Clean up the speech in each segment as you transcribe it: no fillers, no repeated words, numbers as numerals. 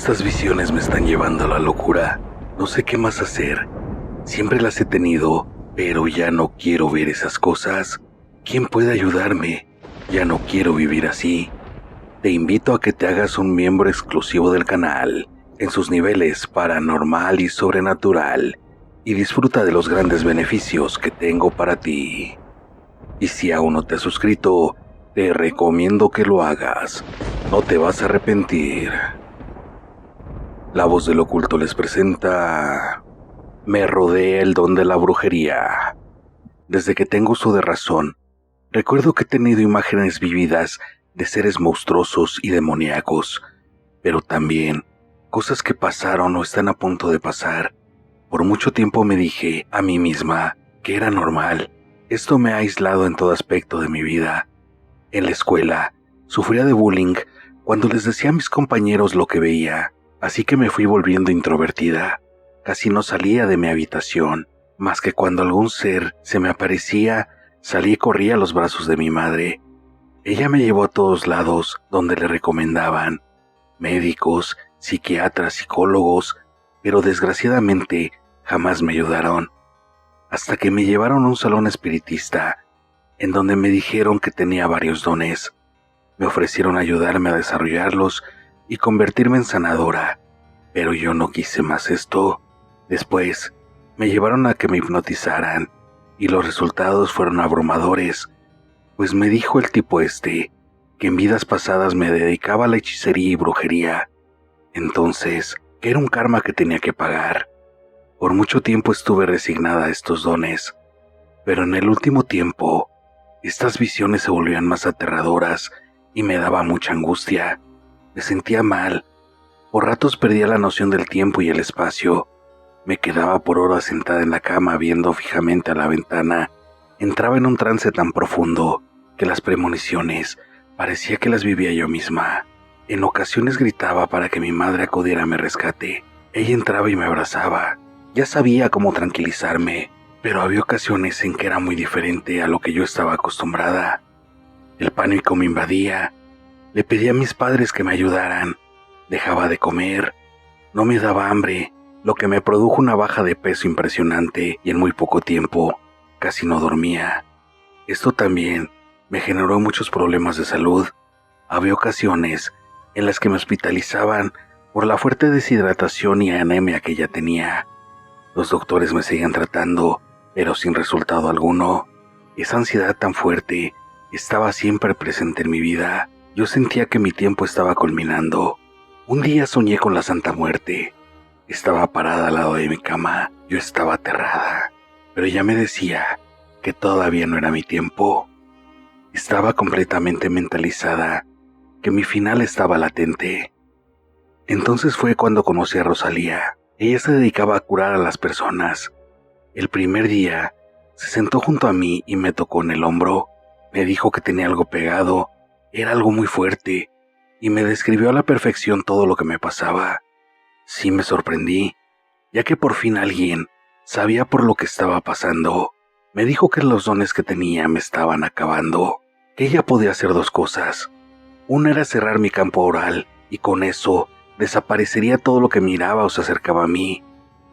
Estas visiones me están llevando a la locura. No sé qué más hacer. Siempre las he tenido, pero ya no quiero ver esas cosas. ¿Quién puede ayudarme? Ya no quiero vivir así. Te invito a que te hagas un miembro exclusivo del canal, en sus niveles paranormal y sobrenatural, y disfruta de los grandes beneficios que tengo para ti. Y si aún no te has suscrito, te recomiendo que lo hagas. No te vas a arrepentir. La voz del oculto les presenta... Me rodea el don de la brujería. Desde que tengo uso de razón, recuerdo que he tenido imágenes vívidas de seres monstruosos y demoníacos, pero también cosas que pasaron o están a punto de pasar. Por mucho tiempo me dije a mí misma que era normal. Esto me ha aislado en todo aspecto de mi vida. En la escuela, sufría de bullying cuando les decía a mis compañeros lo que veía, así que me fui volviendo introvertida. Casi no salía de mi habitación, más que cuando algún ser se me aparecía, salí y corría a los brazos de mi madre. Ella me llevó a todos lados donde le recomendaban, médicos, psiquiatras, psicólogos, pero desgraciadamente jamás me ayudaron. Hasta que me llevaron a un salón espiritista, en donde me dijeron que tenía varios dones. Me ofrecieron ayudarme a desarrollarlos y convertirme en sanadora, pero yo no quise más esto. Después, me llevaron a que me hipnotizaran, y los resultados fueron abrumadores, pues me dijo el tipo que en vidas pasadas me dedicaba a la hechicería y brujería. Entonces, que era un karma que tenía que pagar. Por mucho tiempo estuve resignada a estos dones, pero en el último tiempo, estas visiones se volvían más aterradoras y me daba mucha angustia. Me sentía mal. Por ratos perdía la noción del tiempo y el espacio. Me quedaba por horas sentada en la cama viendo fijamente a la ventana. Entraba en un trance tan profundo que las premoniciones parecía que las vivía yo misma. En ocasiones gritaba para que mi madre acudiera a mi rescate. Ella entraba y me abrazaba. Ya sabía cómo tranquilizarme, pero había ocasiones en que era muy diferente a lo que yo estaba acostumbrada. El pánico me invadía. Le pedí a mis padres que me ayudaran. Dejaba de comer. No me daba hambre, lo que me produjo una baja de peso impresionante y en muy poco tiempo casi no dormía. Esto también me generó muchos problemas de salud. Había ocasiones en las que me hospitalizaban por la fuerte deshidratación y anemia que ya tenía. Los doctores me seguían tratando, pero sin resultado alguno. Esa ansiedad tan fuerte estaba siempre presente en mi vida. Yo sentía que mi tiempo estaba culminando. Un día soñé con la Santa Muerte. Estaba parada al lado de mi cama. Yo estaba aterrada, pero ella me decía que todavía no era mi tiempo. Estaba completamente mentalizada, que mi final estaba latente. Entonces fue cuando conocí a Rosalía. Ella se dedicaba a curar a las personas. El primer día, se sentó junto a mí y me tocó en el hombro. Me dijo que tenía algo pegado, era algo muy fuerte, y me describió a la perfección todo lo que me pasaba. Sí me sorprendí, ya que por fin alguien sabía por lo que estaba pasando. Me dijo que los dones que tenía me estaban acabando, que ella podía hacer dos cosas. Una era cerrar mi campo oral, y con eso desaparecería todo lo que miraba o se acercaba a mí.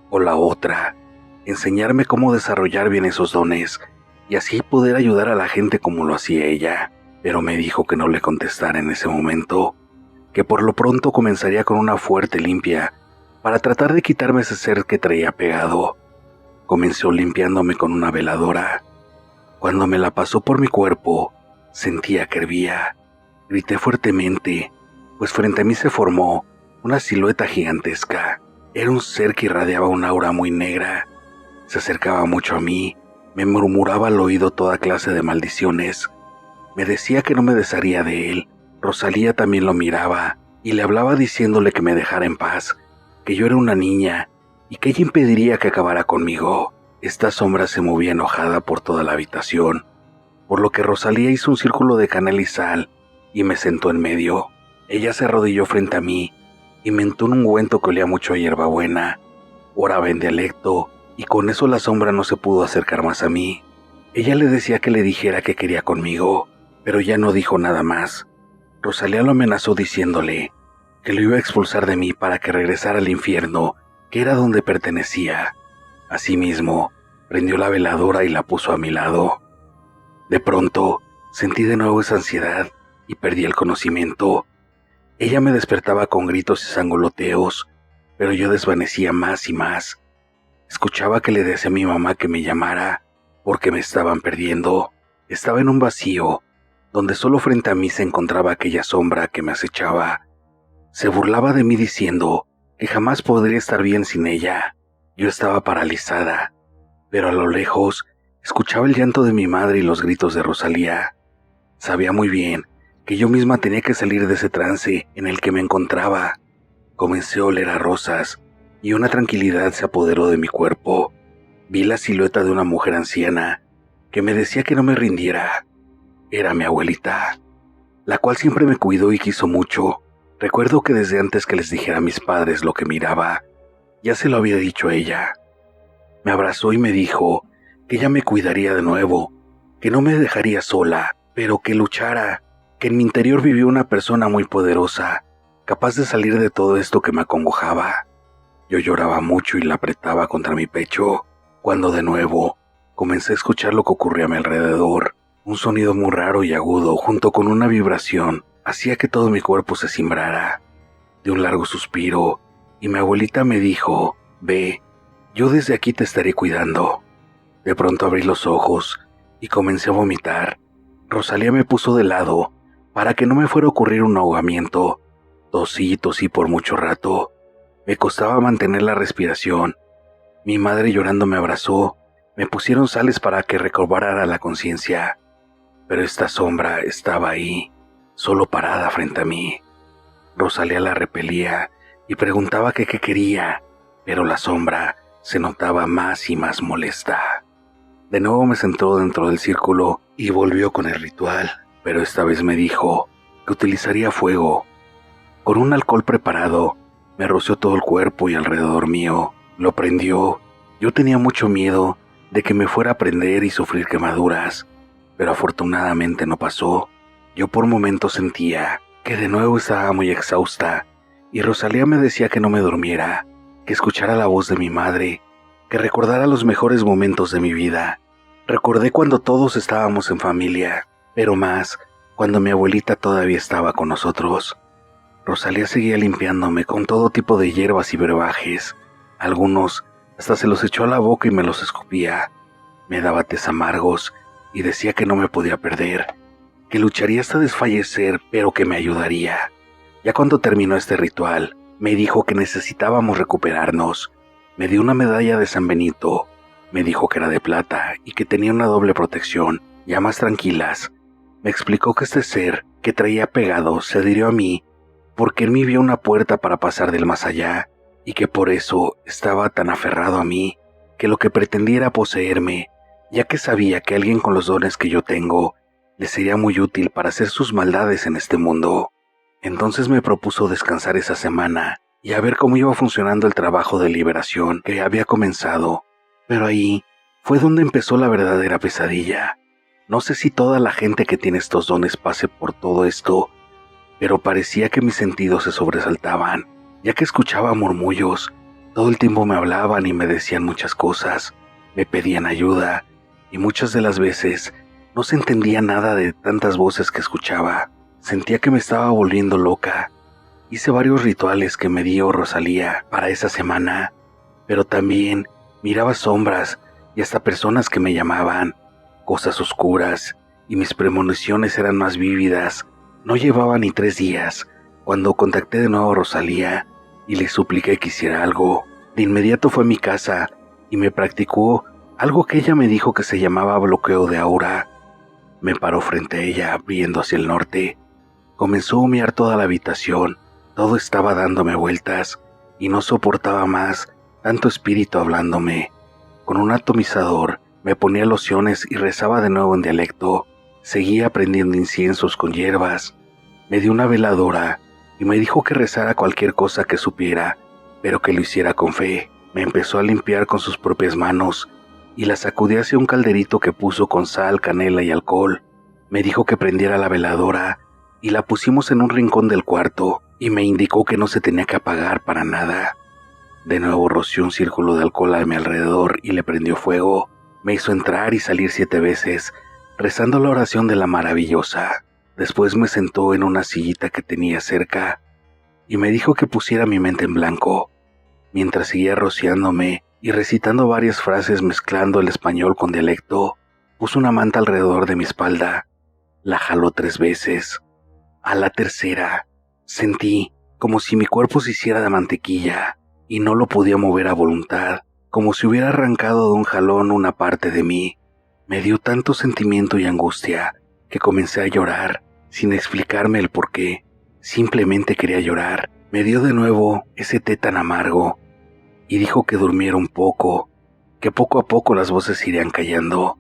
O la otra, enseñarme cómo desarrollar bien esos dones, y así poder ayudar a la gente como lo hacía ella. Pero me dijo que no le contestara en ese momento, que por lo pronto comenzaría con una fuerte limpia, para tratar de quitarme ese ser que traía pegado. Comenzó limpiándome con una veladora. Cuando me la pasó por mi cuerpo, sentía que hervía. Grité fuertemente, pues frente a mí se formó una silueta gigantesca. Era un ser que irradiaba un aura muy negra. Se acercaba mucho a mí, me murmuraba al oído toda clase de maldiciones. Me decía que no me desharía de él. Rosalía también lo miraba y le hablaba diciéndole que me dejara en paz, que yo era una niña y que ella impediría que acabara conmigo. Esta sombra se movía enojada por toda la habitación, por lo que Rosalía hizo un círculo de canela y sal y me sentó en medio. Ella se arrodilló frente a mí y me untó un ungüento que olía mucho a hierbabuena. Oraba en dialecto y con eso la sombra no se pudo acercar más a mí. Ella le decía que le dijera que quería conmigo, pero ya no dijo nada más. Rosalía lo amenazó diciéndole que lo iba a expulsar de mí para que regresara al infierno, que era donde pertenecía. Asimismo, prendió la veladora y la puso a mi lado. De pronto, sentí de nuevo esa ansiedad y perdí el conocimiento. Ella me despertaba con gritos y sangoloteos, pero yo desvanecía más y más. Escuchaba que le decía a mi mamá que me llamara, porque me estaban perdiendo. Estaba en un vacío, donde solo frente a mí se encontraba aquella sombra que me acechaba. Se burlaba de mí diciendo que jamás podría estar bien sin ella. Yo estaba paralizada, pero a lo lejos escuchaba el llanto de mi madre y los gritos de Rosalía. Sabía muy bien que yo misma tenía que salir de ese trance en el que me encontraba. Comencé a oler a rosas y una tranquilidad se apoderó de mi cuerpo. Vi la silueta de una mujer anciana que me decía que no me rindiera. Era mi abuelita, la cual siempre me cuidó y quiso mucho. Recuerdo que desde antes que les dijera a mis padres lo que miraba, ya se lo había dicho a ella. Me abrazó y me dijo que ella me cuidaría de nuevo, que no me dejaría sola, pero que luchara, que en mi interior vivía una persona muy poderosa, capaz de salir de todo esto que me acongojaba. Yo lloraba mucho y la apretaba contra mi pecho, cuando de nuevo comencé a escuchar lo que ocurría a mi alrededor. Un sonido muy raro y agudo, junto con una vibración, hacía que todo mi cuerpo se cimbrara. De un largo suspiro, y mi abuelita me dijo: «Ve, yo desde aquí te estaré cuidando». De pronto abrí los ojos y comencé a vomitar. Rosalía me puso de lado para que no me fuera a ocurrir un ahogamiento. Tosí por mucho rato. Me costaba mantener la respiración. Mi madre llorando me abrazó. Me pusieron sales para que recobrara la conciencia. Pero esta sombra estaba ahí, solo parada frente a mí. Rosalía la repelía y preguntaba que qué quería, pero la sombra se notaba más y más molesta. De nuevo me sentó dentro del círculo y volvió con el ritual, pero esta vez me dijo que utilizaría fuego. Con un alcohol preparado, me roció todo el cuerpo y alrededor mío. Lo prendió. Yo tenía mucho miedo de que me fuera a prender y sufrir quemaduras, pero afortunadamente no pasó. Yo por momentos sentía que de nuevo estaba muy exhausta, y Rosalía me decía que no me durmiera, que escuchara la voz de mi madre, que recordara los mejores momentos de mi vida. Recordé cuando todos estábamos en familia, pero más cuando mi abuelita todavía estaba con nosotros. Rosalía seguía limpiándome con todo tipo de hierbas y brebajes. Algunos hasta se los echó a la boca y me los escupía. Me daba tés amargos y decía que no me podía perder, que lucharía hasta desfallecer, pero que me ayudaría. Ya cuando terminó este ritual, me dijo que necesitábamos recuperarnos. Me dio una medalla de San Benito. Me dijo que era de plata y que tenía una doble protección. Ya más tranquilas, me explicó que este ser que traía pegado se adhirió a mí porque en mí vio una puerta para pasar del más allá, y que por eso estaba tan aferrado a mí, que lo que pretendía era poseerme, ya que sabía que alguien con los dones que yo tengo le sería muy útil para hacer sus maldades en este mundo. Entonces me propuso descansar esa semana y a ver cómo iba funcionando el trabajo de liberación que había comenzado. Pero ahí fue donde empezó la verdadera pesadilla. No sé si toda la gente que tiene estos dones pase por todo esto, pero parecía que mis sentidos se sobresaltaban, ya que escuchaba murmullos. Todo el tiempo me hablaban y me decían muchas cosas, me pedían ayuda, y muchas de las veces no se entendía nada de tantas voces que escuchaba. Sentía que me estaba volviendo loca. Hice varios rituales que me dio Rosalía para esa semana, pero también miraba sombras y hasta personas que me llamaban, cosas oscuras, y mis premoniciones eran más vívidas. No llevaba ni 3 días cuando contacté de nuevo a Rosalía y le supliqué que hiciera algo. De inmediato fue a mi casa y me practicó algo que ella me dijo que se llamaba bloqueo de aura. Me paró frente a ella, viendo hacia el norte. Comenzó a humear toda la habitación. Todo estaba dándome vueltas y no soportaba más tanto espíritu hablándome. Con un atomizador me ponía lociones y rezaba de nuevo en dialecto. Seguía prendiendo inciensos con hierbas. Me dio una veladora y me dijo que rezara cualquier cosa que supiera, pero que lo hiciera con fe. Me empezó a limpiar con sus propias manos y la sacudí hacia un calderito que puso con sal, canela y alcohol. Me dijo que prendiera la veladora y la pusimos en un rincón del cuarto. y me indicó que no se tenía que apagar para nada. De nuevo roció un círculo de alcohol a mi alrededor y le prendió fuego. Me hizo entrar y salir 7 veces, rezando la oración de la maravillosa. Después me sentó en una sillita que tenía cerca y me dijo que pusiera mi mente en blanco, mientras seguía rociándome y recitando varias frases mezclando el español con dialecto. Puso una manta alrededor de mi espalda. La jaló 3 veces. A la tercera, sentí como si mi cuerpo se hiciera de mantequilla y no lo podía mover a voluntad, como si hubiera arrancado de un jalón una parte de mí. Me dio tanto sentimiento y angustia que comencé a llorar sin explicarme el por qué. Simplemente quería llorar. Me dio de nuevo ese té tan amargo y dijo que durmiera un poco, que poco a poco las voces irían callando.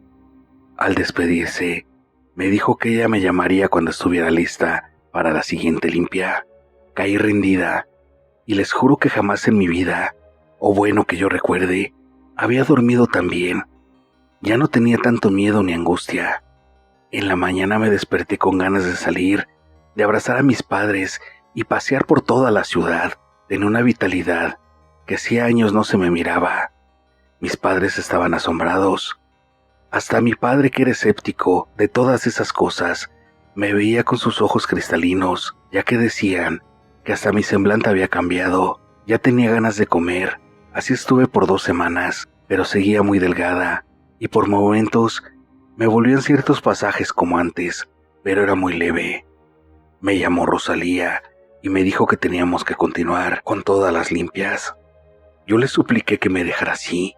Al despedirse, me dijo que ella me llamaría cuando estuviera lista para la siguiente limpia. Caí rendida y les juro que jamás en mi vida, o bueno que yo recuerde, había dormido tan bien. Ya no tenía tanto miedo ni angustia. En la mañana me desperté con ganas de salir, de abrazar a mis padres y pasear por toda la ciudad. Tenía una vitalidad que hacía años no se me miraba. Mis padres estaban asombrados. Hasta mi padre, que era escéptico de todas esas cosas, me veía con sus ojos cristalinos, ya que decían que hasta mi semblante había cambiado. Ya tenía ganas de comer. Así estuve por 2 semanas, pero seguía muy delgada, y por momentos me volvían ciertos pasajes como antes, pero era muy leve. Me llamó Rosalía y me dijo que teníamos que continuar con todas las limpias. Yo le supliqué que me dejara así,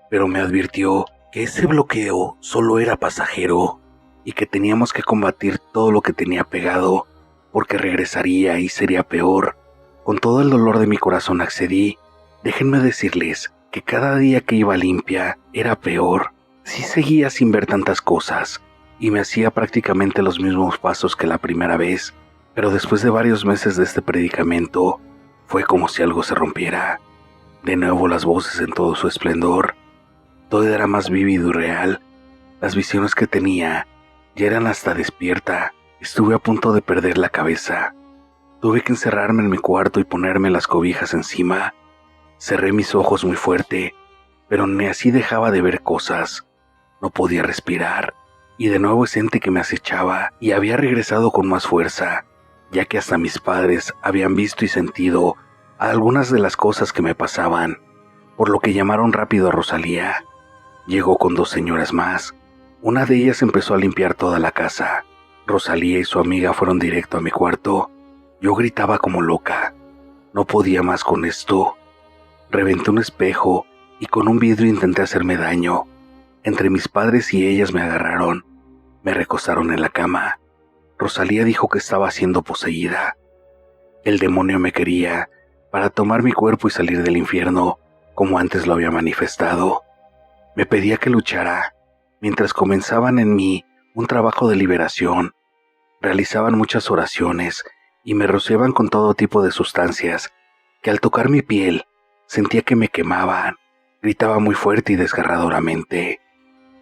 pero me advirtió que ese bloqueo solo era pasajero y que teníamos que combatir todo lo que tenía pegado, porque regresaría y sería peor. Con todo el dolor de mi corazón accedí. Déjenme decirles que cada día que iba limpia era peor. Sí seguía sin ver tantas cosas y me hacía prácticamente los mismos pasos que la primera vez, pero después de varios meses de este predicamento fue como si algo se rompiera. De nuevo las voces en todo su esplendor. Todo era más vívido y real. Las visiones que tenía ya eran hasta despierta. Estuve a punto de perder la cabeza. Tuve que encerrarme en mi cuarto y ponerme las cobijas encima. Cerré mis ojos muy fuerte, pero ni así dejaba de ver cosas. No podía respirar, y de nuevo sentí que me acechaba y había regresado con más fuerza, ya que hasta mis padres habían visto y sentido algunas de las cosas que me pasaban, por lo que llamaron rápido a Rosalía. Llegó con 2 señoras más. Una de ellas empezó a limpiar toda la casa. Rosalía y su amiga fueron directo a mi cuarto. Yo gritaba como loca. No podía más con esto. Reventé un espejo y con un vidrio intenté hacerme daño. Entre mis padres y ellas me agarraron. Me recostaron en la cama. Rosalía dijo que estaba siendo poseída. El demonio me quería para tomar mi cuerpo y salir del infierno, como antes lo había manifestado. Me pedía que luchara, mientras comenzaban en mí un trabajo de liberación. Realizaban muchas oraciones y me rociaban con todo tipo de sustancias, que al tocar mi piel sentía que me quemaban. Gritaba muy fuerte y desgarradoramente.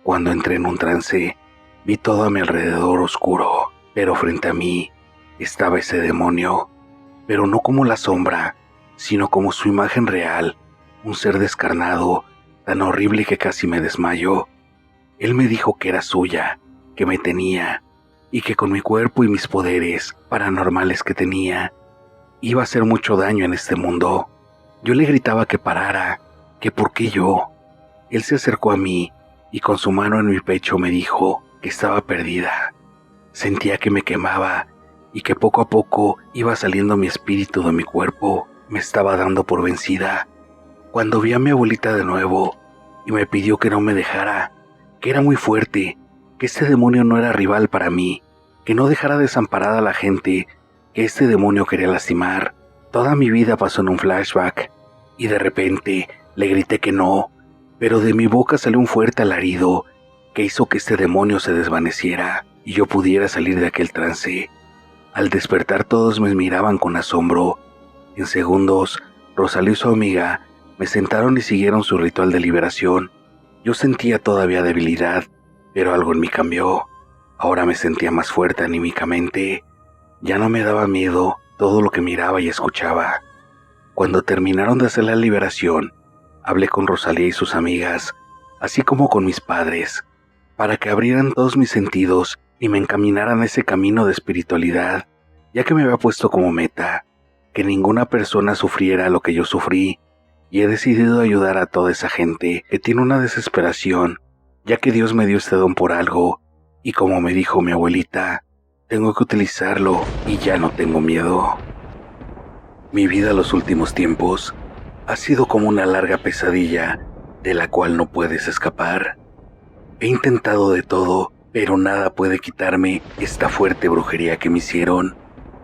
Cuando entré en un trance, vi todo a mi alrededor oscuro, pero frente a mí estaba ese demonio, pero no como la sombra, sino como su imagen real, un ser descarnado, tan horrible que casi me desmayó. Él me dijo que era suya, que me tenía, y que con mi cuerpo y mis poderes paranormales que tenía, iba a hacer mucho daño en este mundo. Yo le gritaba que parara, que por qué yo. Él se acercó a mí y con su mano en mi pecho me dijo que estaba perdida. Sentía que me quemaba y que poco a poco iba saliendo mi espíritu de mi cuerpo. Me estaba dando por vencida. Cuando vi a mi abuelita de nuevo y me pidió que no me dejara, que era muy fuerte, que este demonio no era rival para mí, que no dejara desamparada a la gente que este demonio quería lastimar. Toda mi vida pasó en un flashback y de repente le grité que no, pero de mi boca salió un fuerte alarido que hizo que este demonio se desvaneciera y yo pudiera salir de aquel trance. Al despertar todos me miraban con asombro. En segundos, Rosalía y su amiga me sentaron y siguieron su ritual de liberación. Yo sentía todavía debilidad, pero algo en mí cambió. Ahora me sentía más fuerte anímicamente. Ya no me daba miedo todo lo que miraba y escuchaba. Cuando terminaron de hacer la liberación, hablé con Rosalía y sus amigas, así como con mis padres, para que abrieran todos mis sentidos y me encaminaran a ese camino de espiritualidad, ya que me había puesto como meta que ninguna persona sufriera lo que yo sufrí, y he decidido ayudar a toda esa gente que tiene una desesperación, ya que Dios me dio este don por algo, y como me dijo mi abuelita, tengo que utilizarlo y ya no tengo miedo. Mi vida los últimos tiempos ha sido como una larga pesadilla de la cual no puedes escapar. He intentado de todo, pero nada puede quitarme esta fuerte brujería que me hicieron.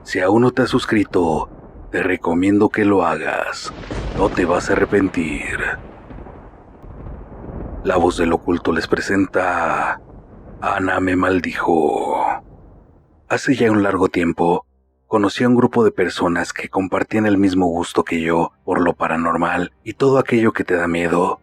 Si aún no te has suscrito, te recomiendo que lo hagas. No te vas a arrepentir. La voz del oculto les presenta... Ana me maldijo. Hace ya un largo tiempo, conocí a un grupo de personas que compartían el mismo gusto que yo por lo paranormal y todo aquello que te da miedo.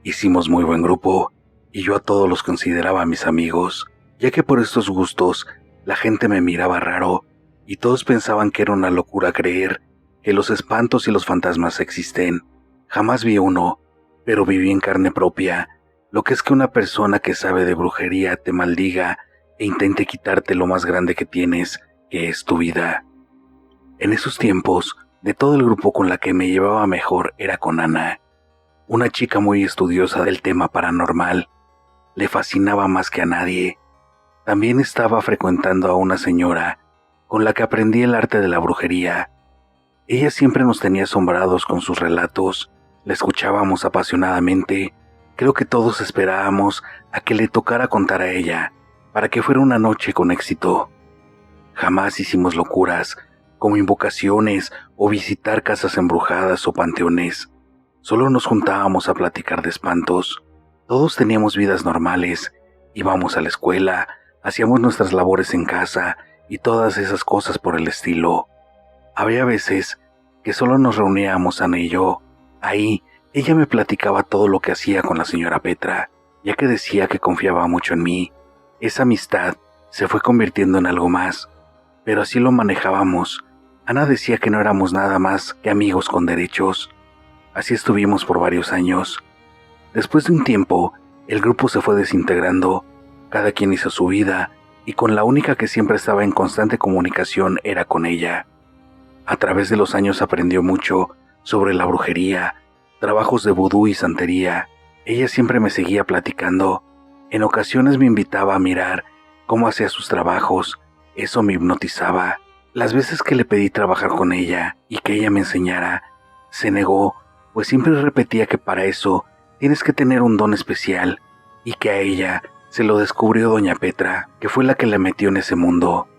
Hicimos muy buen grupo, y yo a todos los consideraba mis amigos, ya que por estos gustos la gente me miraba raro, y todos pensaban que era una locura creer que los espantos y los fantasmas existen. Jamás vi uno, pero viví en carne propia lo que es que una persona que sabe de brujería te maldiga e intente quitarte lo más grande que tienes, que es tu vida. En esos tiempos, de todo el grupo con la que me llevaba mejor era con Ana, una chica muy estudiosa del tema paranormal. Le fascinaba más que a nadie. También estaba frecuentando a una señora con la que aprendí el arte de la brujería. Ella siempre nos tenía asombrados con sus relatos, la escuchábamos apasionadamente. Creo que todos esperábamos a que le tocara contar a ella, para que fuera una noche con éxito. Jamás hicimos locuras, como invocaciones o visitar casas embrujadas o panteones. Solo nos juntábamos a platicar de espantos. Todos teníamos vidas normales, íbamos a la escuela, hacíamos nuestras labores en casa y todas esas cosas por el estilo. Había veces que solo nos reuníamos Ana y yo. Ahí, ella me platicaba todo lo que hacía con la señora Petra, ya que decía que confiaba mucho en mí. Esa amistad se fue convirtiendo en algo más, pero así lo manejábamos. Ana decía que no éramos nada más que amigos con derechos. Así estuvimos por varios años. Después de un tiempo, el grupo se fue desintegrando, cada quien hizo su vida, y con la única que siempre estaba en constante comunicación era con ella. A través de los años aprendió mucho sobre la brujería, trabajos de vudú y santería. Ella siempre me seguía platicando. En ocasiones me invitaba a mirar cómo hacía sus trabajos. Eso me hipnotizaba. Las veces que le pedí trabajar con ella y que ella me enseñara, se negó, pues siempre repetía que para eso tienes que tener un don especial, y que a ella se lo descubrió doña Petra, que fue la que la metió en ese mundo.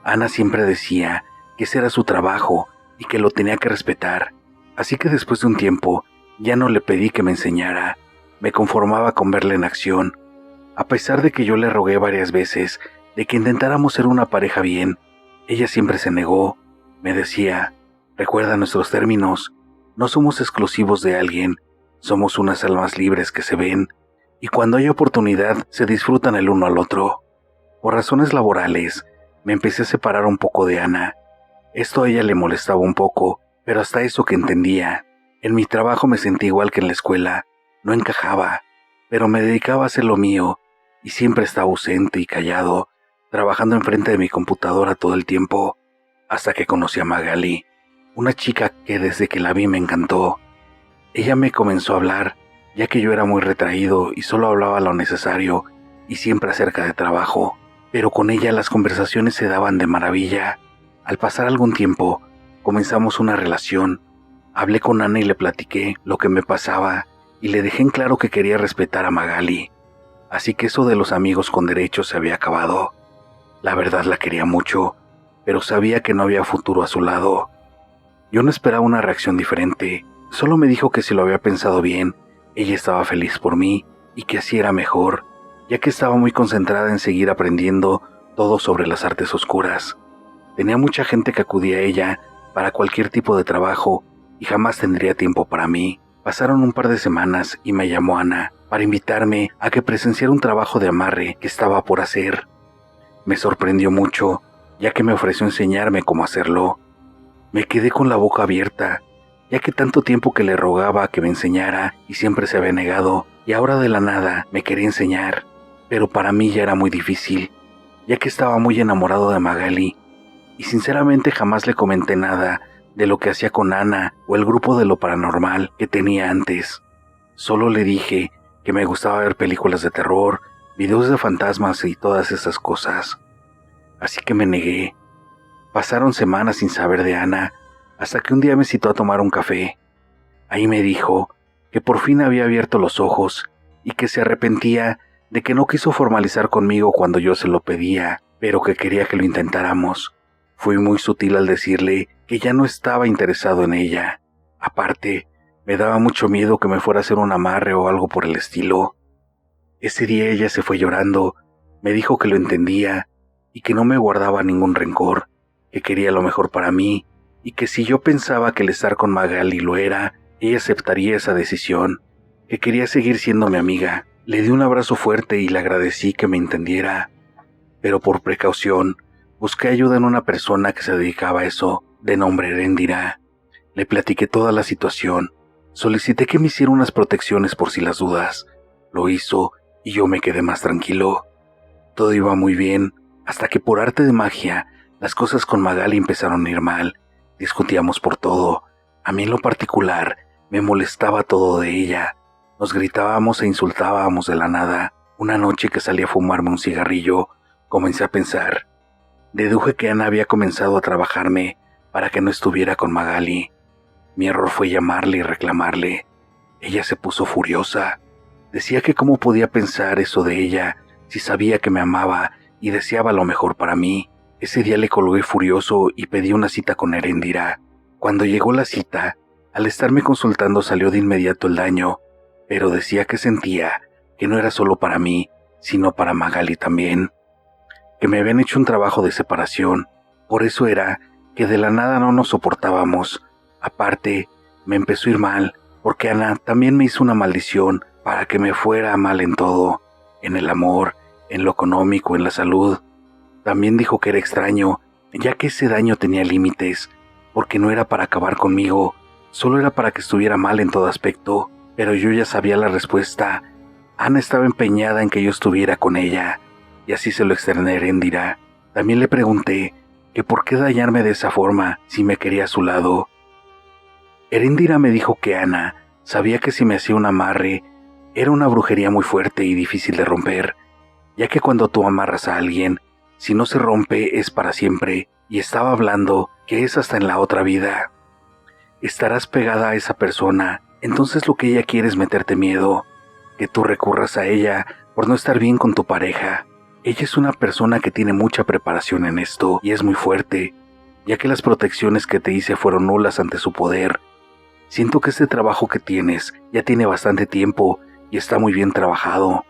Ana siempre decía que ese era su trabajo y que lo tenía que respetar, así que después de un tiempo ya no le pedí que me enseñara, me conformaba con verla en acción. A pesar de que yo le rogué varias veces de que intentáramos ser una pareja bien, ella siempre se negó. Me decía, recuerda nuestros términos, no somos exclusivos de alguien, somos unas almas libres que se ven, y cuando hay oportunidad se disfrutan el uno al otro. Por razones laborales, me empecé a separar un poco de Ana. Esto a ella le molestaba un poco, pero hasta eso que entendía. En mi trabajo me sentí igual que en la escuela, no encajaba, pero me dedicaba a hacer lo mío, y siempre estaba ausente y callado, trabajando enfrente de mi computadora todo el tiempo, hasta que conocí a Magali, una chica que desde que la vi me encantó. Ella me comenzó a hablar, ya que yo era muy retraído y solo hablaba lo necesario y siempre acerca de trabajo, pero con ella las conversaciones se daban de maravilla. Al pasar algún tiempo, comenzamos una relación. Hablé con Ana y le platiqué lo que me pasaba y le dejé en claro que quería respetar a Magali, así que eso de los amigos con derechos se había acabado. La verdad la quería mucho, pero sabía que no había futuro a su lado. Yo no esperaba una reacción diferente, solo me dijo que si lo había pensado bien, ella estaba feliz por mí y que así era mejor, ya que estaba muy concentrada en seguir aprendiendo todo sobre las artes oscuras. Tenía mucha gente que acudía a ella para cualquier tipo de trabajo y jamás tendría tiempo para mí. Pasaron un par de semanas y me llamó Ana para invitarme a que presenciara un trabajo de amarre que estaba por hacer. Me sorprendió mucho, ya que me ofreció enseñarme cómo hacerlo. Me quedé con la boca abierta, ya que tanto tiempo que le rogaba que me enseñara y siempre se había negado, y ahora de la nada me quería enseñar, pero para mí ya era muy difícil, ya que estaba muy enamorado de Magali, y sinceramente jamás le comenté nada de lo que hacía con Ana o el grupo de lo paranormal que tenía antes. Solo le dije que me gustaba ver películas de terror, videos de fantasmas y todas esas cosas. Así que me negué. Pasaron semanas sin saber de Ana, hasta que un día me citó a tomar un café. Ahí me dijo que por fin había abierto los ojos y que se arrepentía de que no quiso formalizar conmigo cuando yo se lo pedía, pero que quería que lo intentáramos. Fui muy sutil al decirle que ya no estaba interesado en ella. Aparte, me daba mucho miedo que me fuera a hacer un amarre o algo por el estilo. Ese día ella se fue llorando, me dijo que lo entendía y que no me guardaba ningún rencor, que quería lo mejor para mí y que si yo pensaba que el estar con Magali lo era, ella aceptaría esa decisión, que quería seguir siendo mi amiga. Le di un abrazo fuerte y le agradecí que me entendiera, pero por precaución busqué ayuda en una persona que se dedicaba a eso, de nombre Erendira. Le platiqué toda la situación, solicité que me hiciera unas protecciones por si las dudas. Lo hizo y yo me quedé más tranquilo. Todo iba muy bien, hasta que por arte de magia, las cosas con Magali empezaron a ir mal. Discutíamos por todo. A mí en lo particular, me molestaba todo de ella. Nos gritábamos e insultábamos de la nada. Una noche que salí a fumarme un cigarrillo, comencé a pensar. Deduje que Ana había comenzado a trabajarme para que no estuviera con Magali. Mi error fue llamarle y reclamarle. Ella se puso furiosa. Decía que cómo podía pensar eso de ella si sabía que me amaba y deseaba lo mejor para mí. Ese día le colgué furioso y pedí una cita con Erendira. Cuando llegó la cita, al estarme consultando salió de inmediato el daño, pero decía que sentía que no era solo para mí, sino para Magali también. Que me habían hecho un trabajo de separación, por eso era que de la nada no nos soportábamos. Aparte, me empezó a ir mal, porque Ana también me hizo una maldición para que me fuera mal en todo, en el amor, en lo económico, en la salud. También dijo que era extraño, ya que ese daño tenía límites, porque no era para acabar conmigo, solo era para que estuviera mal en todo aspecto, pero yo ya sabía la respuesta. Ana estaba empeñada en que yo estuviera con ella, y así se lo externé a Erendira. También le pregunté que por qué dañarme de esa forma si me quería a su lado. Erendira me dijo que Ana sabía que si me hacía un amarre, era una brujería muy fuerte y difícil de romper, ya que cuando tú amarras a alguien, si no se rompe es para siempre, y estaba hablando que es hasta en la otra vida. Estarás pegada a esa persona, entonces lo que ella quiere es meterte miedo, que tú recurras a ella por no estar bien con tu pareja. Ella es una persona que tiene mucha preparación en esto y es muy fuerte, ya que las protecciones que te hice fueron nulas ante su poder. Siento que este trabajo que tienes ya tiene bastante tiempo y está muy bien trabajado,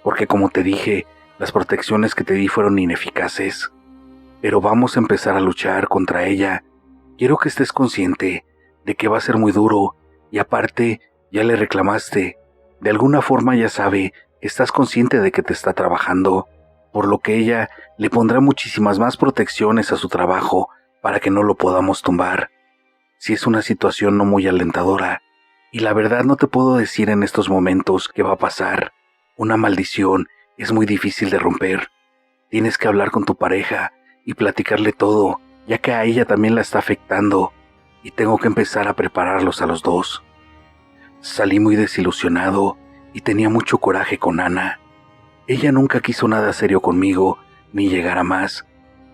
porque como te dije, las protecciones que te di fueron ineficaces. Pero vamos a empezar a luchar contra ella. Quiero que estés consciente de que va a ser muy duro y aparte ya le reclamaste. De alguna forma ya sabe que estás consciente de que te está trabajando, por lo que ella le pondrá muchísimas más protecciones a su trabajo para que no lo podamos tumbar. Si es una situación no muy alentadora, y la verdad no te puedo decir en estos momentos qué va a pasar. Una maldición es muy difícil de romper. Tienes que hablar con tu pareja y platicarle todo, ya que a ella también la está afectando, y tengo que empezar a prepararlos a los dos. Salí muy desilusionado y tenía mucho coraje con Ana. Ella nunca quiso nada serio conmigo, ni llegar a más,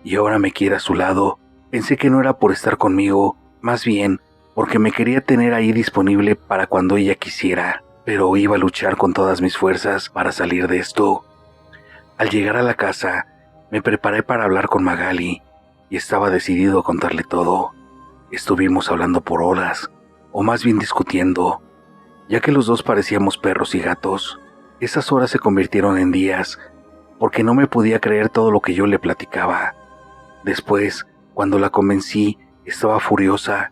y ahora me quiere a su lado. Pensé que no era por estar conmigo, más bien porque me quería tener ahí disponible para cuando ella quisiera, pero iba a luchar con todas mis fuerzas para salir de esto. Al llegar a la casa, me preparé para hablar con Magali y estaba decidido a contarle todo. Estuvimos hablando por horas, o más bien discutiendo, ya que los dos parecíamos perros y gatos. Esas horas se convirtieron en días, porque no me podía creer todo lo que yo le platicaba. Después, cuando la convencí, estaba furiosa.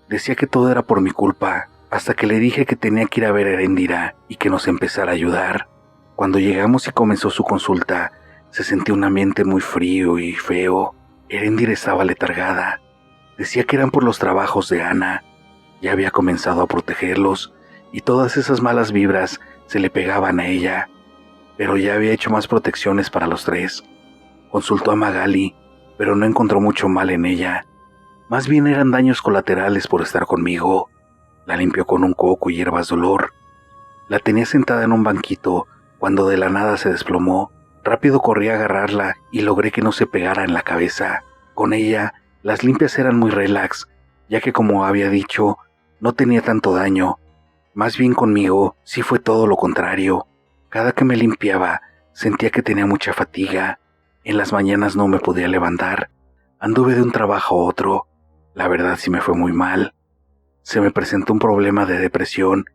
Decía que todo era por mi culpa, hasta que le dije que tenía que ir a ver a Erendira y que nos empezara a ayudar. Cuando llegamos y comenzó su consulta, se sentía un ambiente muy frío y feo. Erendira estaba letargada. Decía que eran por los trabajos de Ana. Ya había comenzado a protegerlos y todas esas malas vibras se le pegaban a ella, pero ya había hecho más protecciones para los tres. Consultó a Magali, pero no encontró mucho mal en ella. Más bien eran daños colaterales por estar conmigo. La limpió con un coco y hierbas de olor. La tenía sentada en un banquito cuando de la nada se desplomó. Rápido corrí a agarrarla y logré que no se pegara en la cabeza. Con ella, las limpias eran muy relax, ya que como había dicho, no tenía tanto daño. Más bien conmigo sí fue todo lo contrario. Cada que me limpiaba, sentía que tenía mucha fatiga. En las mañanas no me podía levantar. Anduve de un trabajo a otro. La verdad sí me fue muy mal. Se me presentó un problema de depresión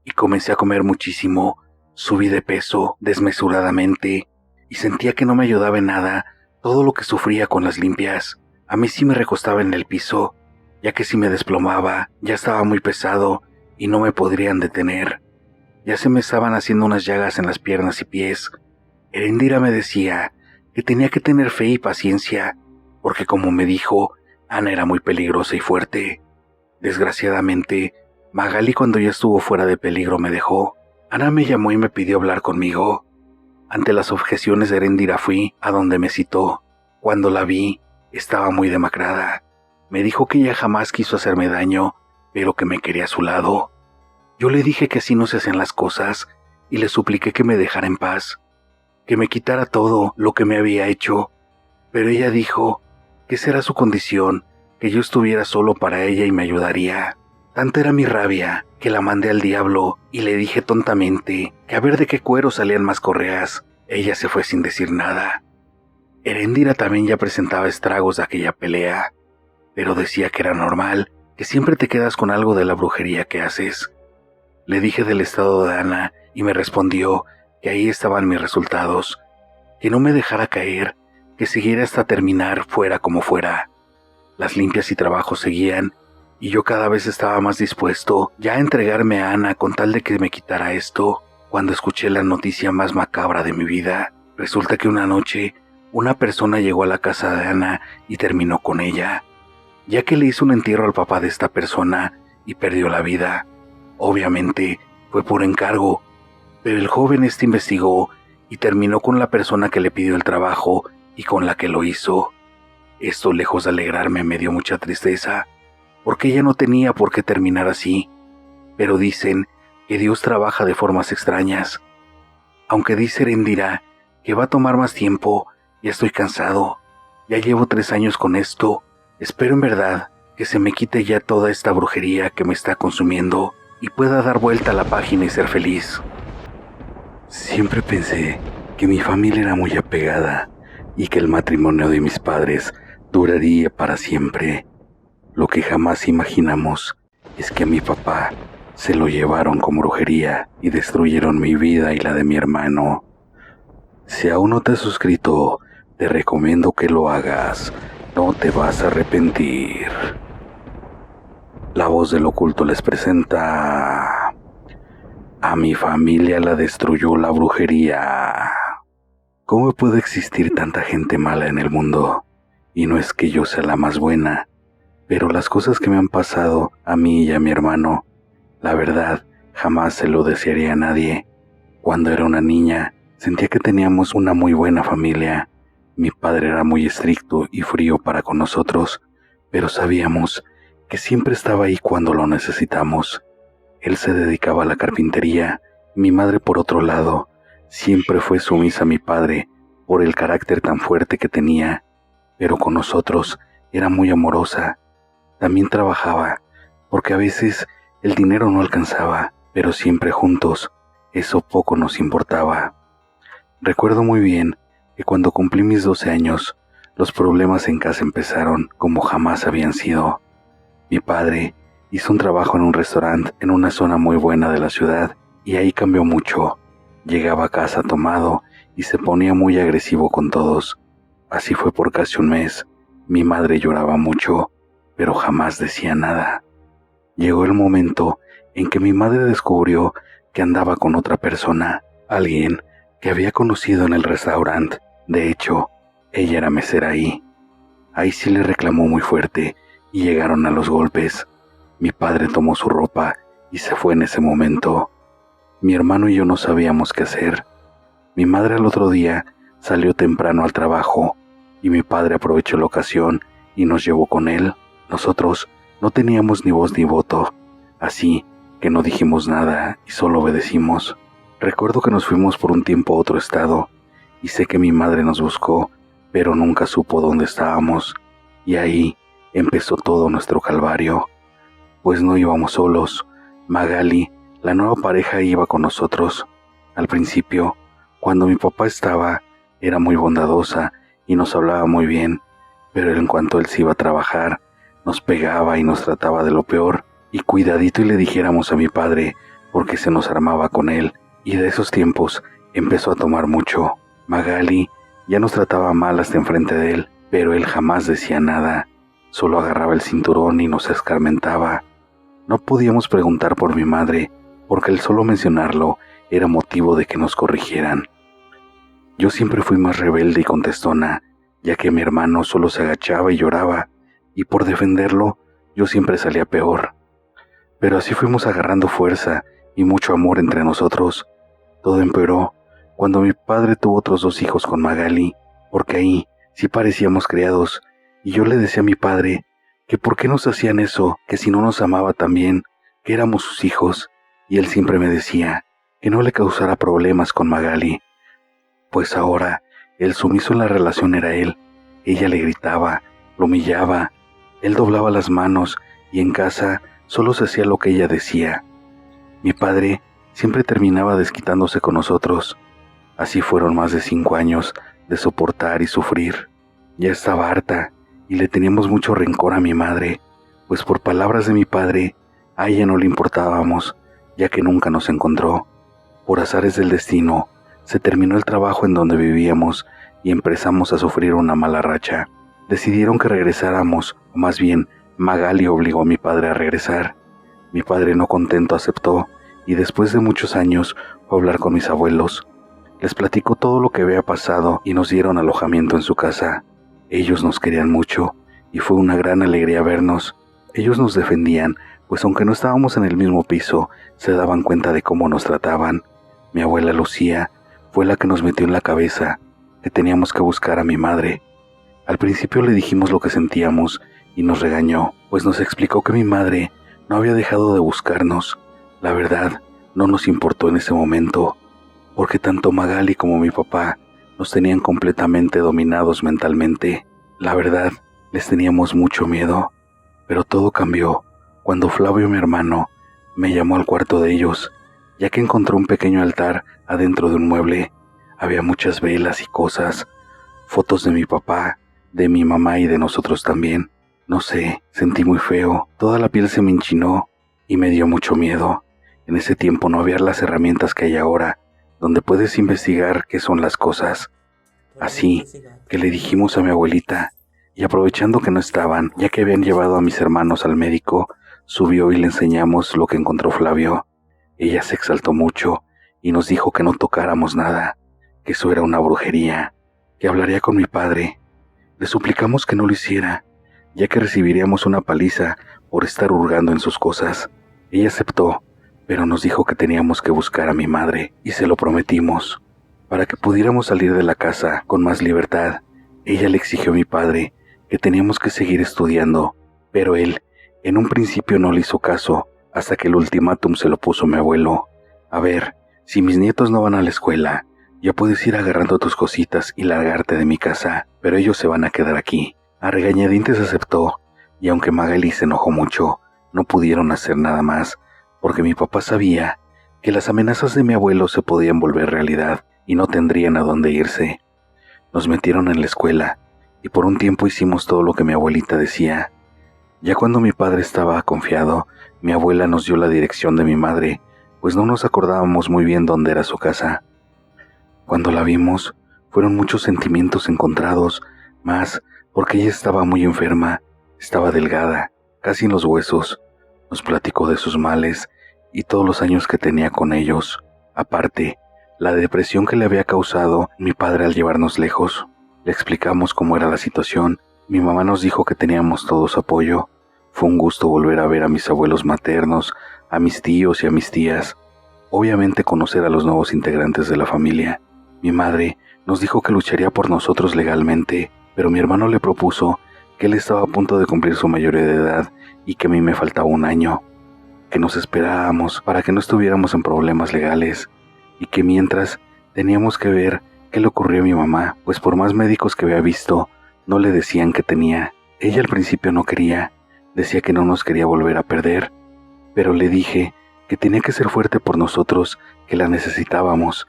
y comencé a comer muchísimo. Subí de peso desmesuradamente y sentía que no me ayudaba en nada todo lo que sufría con las limpias. A mí sí me recostaba en el piso, ya que si me desplomaba ya estaba muy pesado y no me podrían detener. Ya se me estaban haciendo unas llagas en las piernas y pies. Erendira me decía que tenía que tener fe y paciencia, porque como me dijo, Ana era muy peligrosa y fuerte. Desgraciadamente, Magali cuando ya estuvo fuera de peligro me dejó. Ana me llamó y me pidió hablar conmigo. Ante las objeciones de Erendira fui a donde me citó. Cuando la vi, estaba muy demacrada. Me dijo que ella jamás quiso hacerme daño, pero que me quería a su lado. Yo le dije que así no se hacen las cosas y le supliqué que me dejara en paz, que me quitara todo lo que me había hecho, pero ella dijo que esa era su condición, que yo estuviera solo para ella y me ayudaría. Tanta era mi rabia que la mandé al diablo y le dije tontamente que a ver de qué cuero salían más correas. Ella se fue sin decir nada. Erendira también ya presentaba estragos de aquella pelea, pero decía que era normal, que siempre te quedas con algo de la brujería que haces. Le dije del estado de Ana y me respondió que ahí estaban mis resultados, que no me dejara caer, que siguiera hasta terminar fuera como fuera. Las limpias y trabajos seguían y yo cada vez estaba más dispuesto ya a entregarme a Ana con tal de que me quitara esto. Cuando escuché la noticia más macabra de mi vida, resulta que una noche una persona llegó a la casa de Ana y terminó con ella, ya que le hizo un entierro al papá de esta persona y perdió la vida. Obviamente fue por encargo, pero el joven investigó y terminó con la persona que le pidió el trabajo y con la que lo hizo. Esto, lejos de alegrarme, me dio mucha tristeza, porque ella no tenía por qué terminar así, pero dicen que Dios trabaja de formas extrañas. Aunque dice Erendira que va a tomar más tiempo, ya estoy cansado. Ya llevo 3 años con esto. Espero en verdad que se me quite ya toda esta brujería que me está consumiendo y pueda dar vuelta a la página y ser feliz. Siempre pensé que mi familia era muy apegada y que el matrimonio de mis padres duraría para siempre. Lo que jamás imaginamos es que a mi papá se lo llevaron con brujería y destruyeron mi vida y la de mi hermano. Si aún no te has suscrito, te recomiendo que lo hagas. No te vas a arrepentir. La voz del oculto les presenta: a mi familia la destruyó la brujería. ¿Cómo puede existir tanta gente mala en el mundo? Y no es que yo sea la más buena, pero las cosas que me han pasado a mí y a mi hermano, la verdad, jamás se lo desearía a nadie. Cuando era una niña, sentía que teníamos una muy buena familia. Mi padre era muy estricto y frío para con nosotros, pero sabíamos que siempre estaba ahí cuando lo necesitamos. Él se dedicaba a la carpintería. Mi madre, por otro lado, siempre fue sumisa a mi padre por el carácter tan fuerte que tenía, pero con nosotros era muy amorosa. También trabajaba, porque a veces el dinero no alcanzaba, pero siempre juntos, eso poco nos importaba. Recuerdo muy bien que cuando cumplí mis 12 años, los problemas en casa empezaron como jamás habían sido. Mi padre hizo un trabajo en un restaurante en una zona muy buena de la ciudad y ahí cambió mucho. Llegaba a casa tomado y se ponía muy agresivo con todos. Así fue por casi un mes. Mi madre lloraba mucho, pero jamás decía nada. Llegó el momento en que mi madre descubrió que andaba con otra persona, alguien que había conocido en el restaurante. De hecho, ella era mesera ahí. Ahí sí le reclamó muy fuerte y llegaron a los golpes. Mi padre tomó su ropa y se fue en ese momento. Mi hermano y yo no sabíamos qué hacer. Mi madre al otro día salió temprano al trabajo y mi padre aprovechó la ocasión y nos llevó con él. Nosotros no teníamos ni voz ni voto, así que no dijimos nada y solo obedecimos. Recuerdo que nos fuimos por un tiempo a otro estado y sé que mi madre nos buscó, pero nunca supo dónde estábamos, y ahí empezó todo nuestro calvario. Pues no íbamos solos. Magali, la nueva pareja, iba con nosotros. Al principio, cuando mi papá estaba, era muy bondadosa y nos hablaba muy bien, pero en cuanto él se iba a trabajar, nos pegaba y nos trataba de lo peor, y cuidadito y le dijéramos a mi padre, porque se nos armaba con él, y de esos tiempos empezó a tomar mucho. Magali ya nos trataba mal hasta enfrente de él, pero él jamás decía nada, solo agarraba el cinturón y nos escarmentaba. No podíamos preguntar por mi madre, porque el solo mencionarlo era motivo de que nos corrigieran. Yo siempre fui más rebelde y contestona, ya que mi hermano solo se agachaba y lloraba, y por defenderlo yo siempre salía peor. Pero así fuimos agarrando fuerza y mucho amor entre nosotros. Todo empeoró cuando mi padre tuvo otros 2 hijos con Magali, porque ahí sí parecíamos criados, y yo le decía a mi padre que por qué nos hacían eso, que si no nos amaba también, que éramos sus hijos, y él siempre me decía que no le causara problemas con Magali, pues ahora el sumiso en la relación era él. Ella le gritaba, lo humillaba, él doblaba las manos y en casa solo se hacía lo que ella decía. Mi padre siempre terminaba desquitándose con nosotros. Así fueron más de 5 años de soportar y sufrir. Ya estaba harta y le teníamos mucho rencor a mi madre, pues por palabras de mi padre, a ella no le importábamos, ya que nunca nos encontró. Por azares del destino, se terminó el trabajo en donde vivíamos y empezamos a sufrir una mala racha. Decidieron que regresáramos, o más bien, Magali obligó a mi padre a regresar. Mi padre, no contento, aceptó, y después de muchos años fue a hablar con mis abuelos. Les platicó todo lo que había pasado y nos dieron alojamiento en su casa. Ellos nos querían mucho y fue una gran alegría vernos. Ellos nos defendían, pues aunque no estábamos en el mismo piso, se daban cuenta de cómo nos trataban. Mi abuela Lucía fue la que nos metió en la cabeza que teníamos que buscar a mi madre. Al principio le dijimos lo que sentíamos y nos regañó, pues nos explicó que mi madre no había dejado de buscarnos. La verdad, no nos importó en ese momento, porque tanto Magali como mi papá nos tenían completamente dominados mentalmente. La verdad, les teníamos mucho miedo, pero todo cambió cuando Flavio, mi hermano, me llamó al cuarto de ellos, ya que encontró un pequeño altar adentro de un mueble. Había muchas velas y cosas, fotos de mi papá, de mi mamá y de nosotros también. No sé, sentí muy feo, toda la piel se me enchinó y me dio mucho miedo. En ese tiempo no había las herramientas que hay ahora, donde puedes investigar qué son las cosas. Así que le dijimos a mi abuelita, y aprovechando que no estaban, ya que habían llevado a mis hermanos al médico, subió y le enseñamos lo que encontró Flavio. Ella se exaltó mucho y nos dijo que no tocáramos nada, que eso era una brujería, que hablaría con mi padre. Le suplicamos que no lo hiciera, ya que recibiríamos una paliza por estar hurgando en sus cosas. Ella aceptó, pero nos dijo que teníamos que buscar a mi madre, y se lo prometimos. Para que pudiéramos salir de la casa con más libertad, ella le exigió a mi padre que teníamos que seguir estudiando, pero él, en un principio no le hizo caso, hasta que el ultimátum se lo puso mi abuelo. A ver, si mis nietos no van a la escuela, ya puedes ir agarrando tus cositas y largarte de mi casa, pero ellos se van a quedar aquí. A regañadientes aceptó, y aunque Magali se enojó mucho, no pudieron hacer nada más, porque mi papá sabía que las amenazas de mi abuelo se podían volver realidad y no tendrían a dónde irse. Nos metieron en la escuela, y por un tiempo hicimos todo lo que mi abuelita decía. Ya cuando mi padre estaba confiado, mi abuela nos dio la dirección de mi madre, pues no nos acordábamos muy bien dónde era su casa. Cuando la vimos, fueron muchos sentimientos encontrados, más porque ella estaba muy enferma, estaba delgada, casi en los huesos. Nos platicó de sus males y todos los años que tenía con ellos. Aparte, la depresión que le había causado mi padre al llevarnos lejos. Le explicamos cómo era la situación. Mi mamá nos dijo que teníamos todo su apoyo, Fue un gusto volver a ver a mis abuelos maternos, a mis tíos y a mis tías. Obviamente conocer a los nuevos integrantes de la familia. Mi madre nos dijo que lucharía por nosotros legalmente, pero mi hermano le propuso que él estaba a punto de cumplir su mayoría de edad y que a mí me faltaba un año, que nos esperábamos para que no estuviéramos en problemas legales y que mientras teníamos que ver qué le ocurrió a mi mamá, pues por más médicos que había visto, no le decían que tenía. Ella al principio no quería, decía que no nos quería volver a perder, pero le dije que tenía que ser fuerte por nosotros, que la necesitábamos.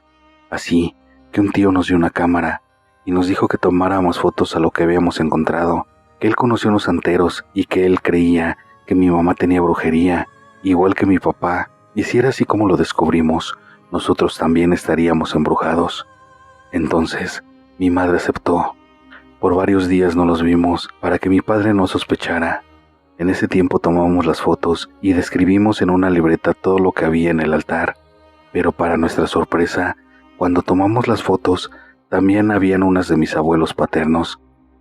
Así que un tío nos dio una cámara y nos dijo que tomáramos fotos a lo que habíamos encontrado, que él conoció unos santeros y que él creía que mi mamá tenía brujería, igual que mi papá, y si era así como lo descubrimos, nosotros también estaríamos embrujados. Entonces, mi madre aceptó. Por varios días no los vimos para que mi padre no sospechara. En ese tiempo tomamos las fotos y describimos en una libreta todo lo que había en el altar, pero para nuestra sorpresa, cuando tomamos las fotos, también habían unas de mis abuelos paternos.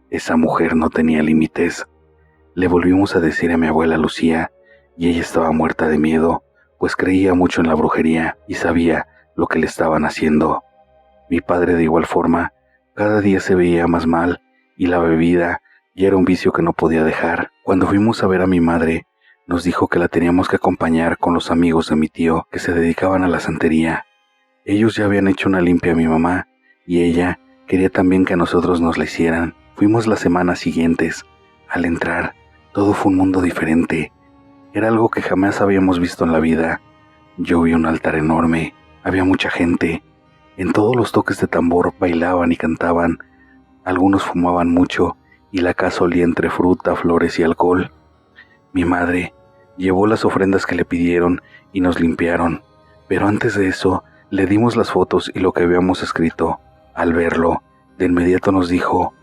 Esa mujer no tenía límites. Le volvimos a decir a mi abuela Lucía, y ella estaba muerta de miedo, pues creía mucho en la brujería y sabía lo que le estaban haciendo. Mi padre de igual forma, cada día se veía más mal, y la bebida ya era un vicio que no podía dejar. Cuando fuimos a ver a mi madre, nos dijo que la teníamos que acompañar con los amigos de mi tío que se dedicaban a la santería. Ellos ya habían hecho una limpia a mi mamá, y ella quería también que a nosotros nos la hicieran. Fuimos las semanas siguientes. Al entrar, todo fue un mundo diferente. Era algo que jamás habíamos visto en la vida. Yo vi un altar enorme, había mucha gente. En todos los toques de tambor bailaban y cantaban. Algunos fumaban mucho y la casa olía entre fruta, flores y alcohol. Mi madre llevó las ofrendas que le pidieron y nos limpiaron, pero antes de eso le dimos las fotos y lo que habíamos escrito. Al verlo, de inmediato nos dijo: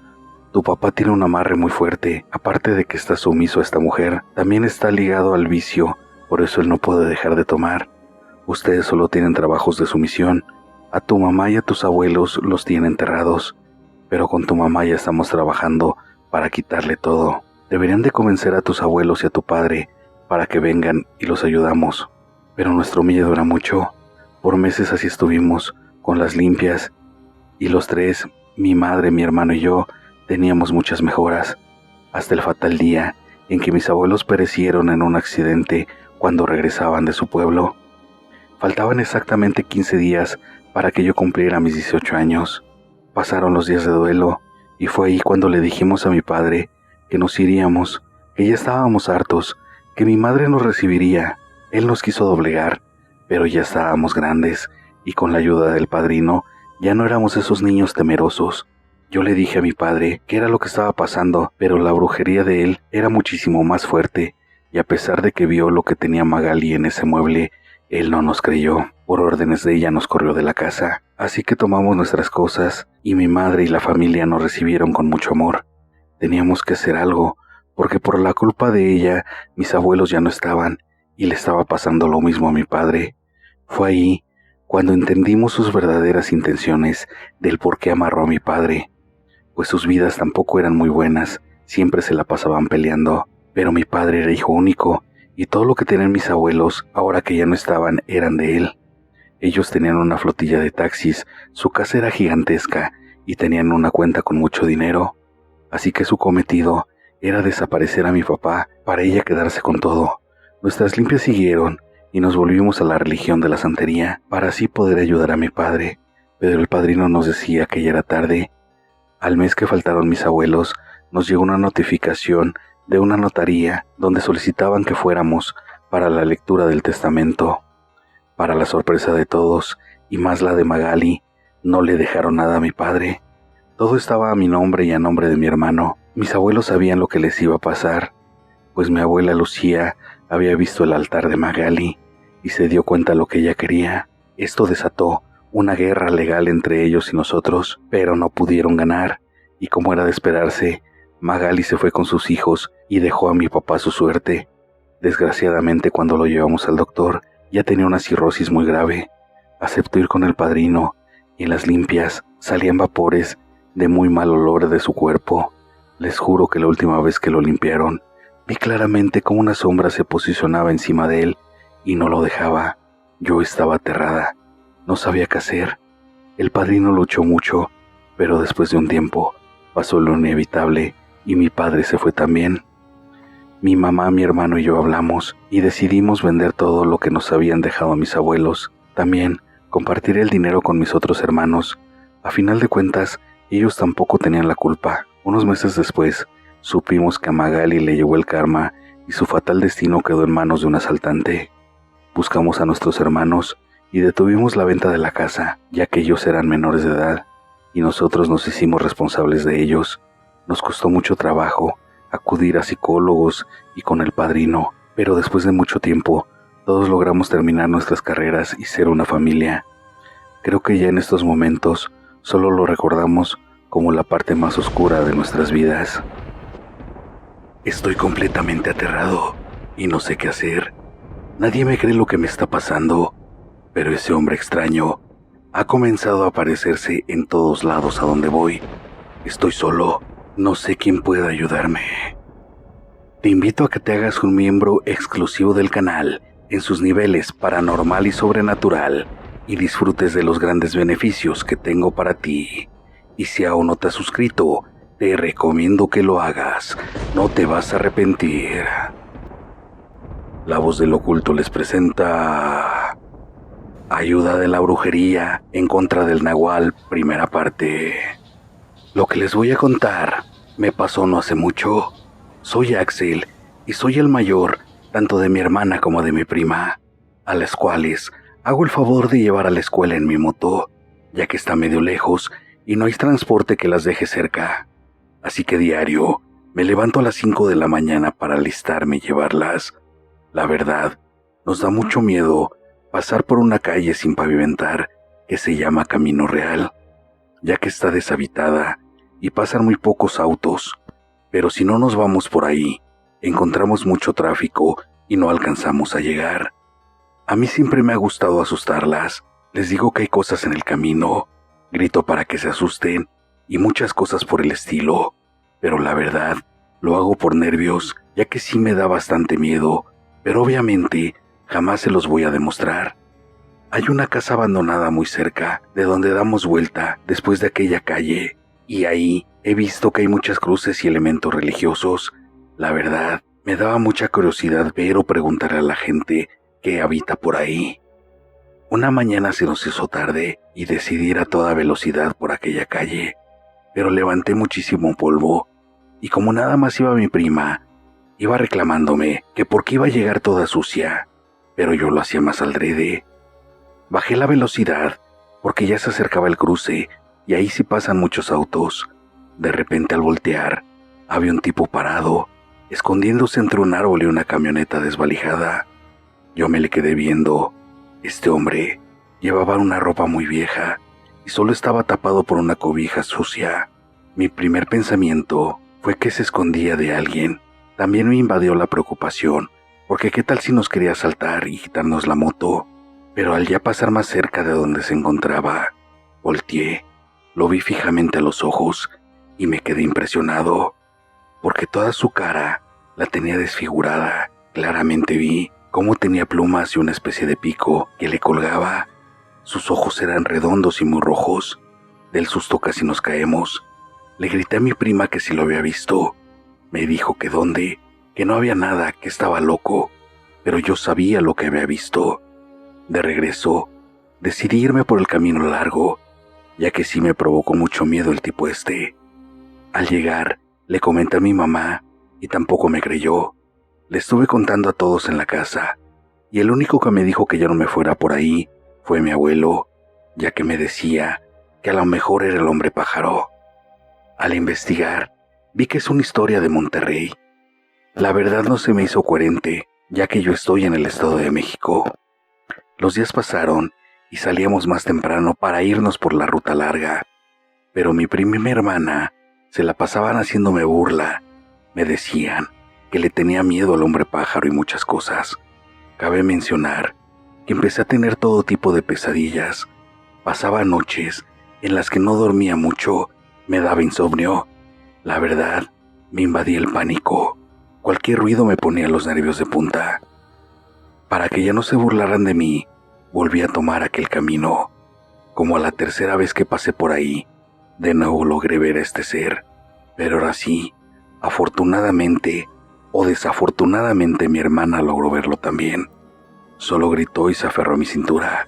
tu papá tiene un amarre muy fuerte, aparte de que está sumiso a esta mujer, también está ligado al vicio, por eso él no puede dejar de tomar. Ustedes solo tienen trabajos de sumisión. A tu mamá y a tus abuelos los tienen enterrados, pero con tu mamá ya estamos trabajando para quitarle todo. Deberían de convencer a tus abuelos y a tu padre para que vengan y los ayudamos. Pero nuestro miedo era mucho. Por meses así estuvimos, con las limpias, y los tres, mi madre, mi hermano y yo, teníamos muchas mejoras, hasta el fatal día en que mis abuelos perecieron en un accidente cuando regresaban de su pueblo. Faltaban exactamente 15 días para que yo cumpliera mis 18 años. Pasaron los días de duelo y fue ahí cuando le dijimos a mi padre que nos iríamos, que ya estábamos hartos, que mi madre nos recibiría. Él nos quiso doblegar, pero ya estábamos grandes y con la ayuda del padrino ya no éramos esos niños temerosos. Yo le dije a mi padre qué era lo que estaba pasando, pero la brujería de él era muchísimo más fuerte, y a pesar de que vio lo que tenía Magali en ese mueble, él no nos creyó. Por órdenes de ella nos corrió de la casa, así que tomamos nuestras cosas y mi madre y la familia nos recibieron con mucho amor. Teníamos que hacer algo, porque por la culpa de ella mis abuelos ya no estaban y le estaba pasando lo mismo a mi padre. Fue ahí cuando entendimos sus verdaderas intenciones del por qué amarró a mi padre, pues sus vidas tampoco eran muy buenas, siempre se la pasaban peleando, pero mi padre era hijo único y todo lo que tenían mis abuelos, ahora que ya no estaban, eran de él. Ellos tenían una flotilla de taxis, su casa era gigantesca y tenían una cuenta con mucho dinero, así que su cometido era desaparecer a mi papá para ella quedarse con todo. Nuestras limpias siguieron y nos volvimos a la religión de la santería para así poder ayudar a mi padre, pero el padrino nos decía que ya era tarde. Al mes que faltaron mis abuelos, nos llegó una notificación de una notaría donde solicitaban que fuéramos para la lectura del testamento. Para la sorpresa de todos, y más la de Magali, no le dejaron nada a mi padre. Todo estaba a mi nombre y a nombre de mi hermano. Mis abuelos sabían lo que les iba a pasar, pues mi abuela Lucía había visto el altar de Magali y se dio cuenta lo que ella quería. Esto desató una guerra legal entre ellos y nosotros, pero no pudieron ganar, y como era de esperarse, Magali se fue con sus hijos y dejó a mi papá su suerte. Desgraciadamente, cuando lo llevamos al doctor, ya tenía una cirrosis muy grave. Aceptó ir con el padrino y en las limpias salían vapores de muy mal olor de su cuerpo. Les juro que la última vez que lo limpiaron, Vi claramente cómo una sombra se posicionaba encima de él y no lo dejaba. Yo estaba aterrada, no sabía qué hacer. El padrino luchó mucho, pero después de un tiempo pasó lo inevitable y mi padre se fue también. Mi mamá, mi hermano y yo hablamos y decidimos vender todo lo que nos habían dejado mis abuelos. También compartir el dinero con mis otros hermanos. A final de cuentas, ellos tampoco tenían la culpa. Unos meses después, supimos que a Magali le llegó el karma y su fatal destino quedó en manos de un asaltante. Buscamos a nuestros hermanos y detuvimos la venta de la casa, ya que ellos eran menores de edad, y nosotros nos hicimos responsables de ellos. Nos costó mucho trabajo acudir a psicólogos y con el padrino, pero después de mucho tiempo, todos logramos terminar nuestras carreras y ser una familia. Creo que ya en estos momentos solo lo recordamos como la parte más oscura de nuestras vidas. Estoy completamente aterrado y no sé qué hacer. Nadie me cree lo que me está pasando, pero ese hombre extraño ha comenzado a aparecerse en todos lados a donde voy. Estoy solo, no sé quién pueda ayudarme. Te invito a que te hagas un miembro exclusivo del canal en sus niveles paranormal y sobrenatural y disfrutes de los grandes beneficios que tengo para ti. Y si aún no te has suscrito, te recomiendo que lo hagas, no te vas a arrepentir. La Voz del Oculto les presenta Ayuda de la brujería en contra del Nahual, primera parte. Lo que les voy a contar me pasó no hace mucho. Soy Axel y soy el mayor tanto de mi hermana como de mi prima, a las cuales hago el favor de llevar a la escuela en mi moto, ya que está medio lejos y no hay transporte que las deje cerca. Así que diario me levanto a las 5 de la mañana para alistarme y llevarlas. La verdad, nos da mucho miedo pasar por una calle sin pavimentar que se llama Camino Real, ya que está deshabitada y pasan muy pocos autos, pero si no nos vamos por ahí, encontramos mucho tráfico y no alcanzamos a llegar. A mí siempre me ha gustado asustarlas, les digo que hay cosas en el camino, grito para que se asusten y muchas cosas por el estilo, pero la verdad, lo hago por nervios, ya que sí me da bastante miedo, pero obviamente jamás se los voy a demostrar. Hay una casa abandonada muy cerca de donde damos vuelta después de aquella calle, y ahí he visto que hay muchas cruces y elementos religiosos. La verdad, me daba mucha curiosidad ver o preguntar a la gente que habita por ahí. Una mañana se nos hizo tarde y decidí ir a toda velocidad por aquella calle, pero levanté muchísimo polvo, y como nada más iba mi prima, iba reclamándome que por qué iba a llegar toda sucia, pero yo lo hacía más adrede. Bajé la velocidad porque ya se acercaba el cruce y ahí sí pasan muchos autos. De repente al voltear, había un tipo parado, escondiéndose entre un árbol y una camioneta desvalijada. Yo me le quedé viendo. Este hombre llevaba una ropa muy vieja y solo estaba tapado por una cobija sucia. Mi primer pensamiento fue que se escondía de alguien. También me invadió la preocupación, porque qué tal si nos quería asaltar y quitarnos la moto. Pero al ya pasar más cerca de donde se encontraba, volteé, lo vi fijamente a los ojos y me quedé impresionado, porque toda su cara la tenía desfigurada. Claramente vi cómo tenía plumas y una especie de pico que le colgaba. Sus ojos eran redondos y muy rojos. Del susto casi nos caemos. Le grité a mi prima que si lo había visto. Me dijo que dónde, que no había nada, que estaba loco, pero yo sabía lo que había visto. De regreso, decidí irme por el camino largo, ya que sí me provocó mucho miedo el tipo este. Al llegar, le comenté a mi mamá y tampoco me creyó. Le estuve contando a todos en la casa, y el único que me dijo que yo no me fuera por ahí fue mi abuelo, ya que me decía que a lo mejor era el hombre pájaro. Al investigar, vi que es una historia de Monterrey. La verdad no se me hizo coherente, ya que yo estoy en el Estado de México. Los días pasaron y salíamos más temprano para irnos por la ruta larga, pero mi prima y mi hermana se la pasaban haciéndome burla. Me decían que le tenía miedo al hombre pájaro y muchas cosas. Cabe mencionar que empecé a tener todo tipo de pesadillas. Pasaba noches en las que no dormía mucho, me daba insomnio. La verdad, me invadía el pánico. Cualquier ruido me ponía los nervios de punta. Para que ya no se burlaran de mí, volví a tomar aquel camino. Como a la tercera vez que pasé por ahí, de nuevo logré ver a este ser, pero ahora sí, afortunadamente o desafortunadamente mi hermana logró verlo también. Solo gritó y se aferró a mi cintura.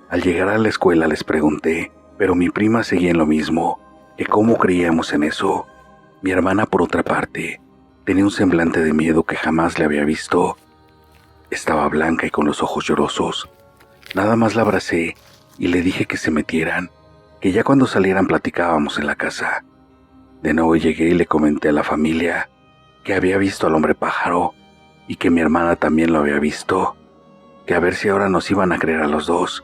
Al llegar a la escuela les pregunté, pero mi prima seguía en lo mismo, que cómo creíamos en eso. Mi hermana, por otra parte, tenía un semblante de miedo que jamás le había visto. Estaba blanca y con los ojos llorosos. Nada más la abracé y le dije que se metieran, que ya cuando salieran platicábamos en la casa. De nuevo llegué y le comenté a la familia que había visto al hombre pájaro y que mi hermana también lo había visto, que a ver si ahora nos iban a creer a los dos.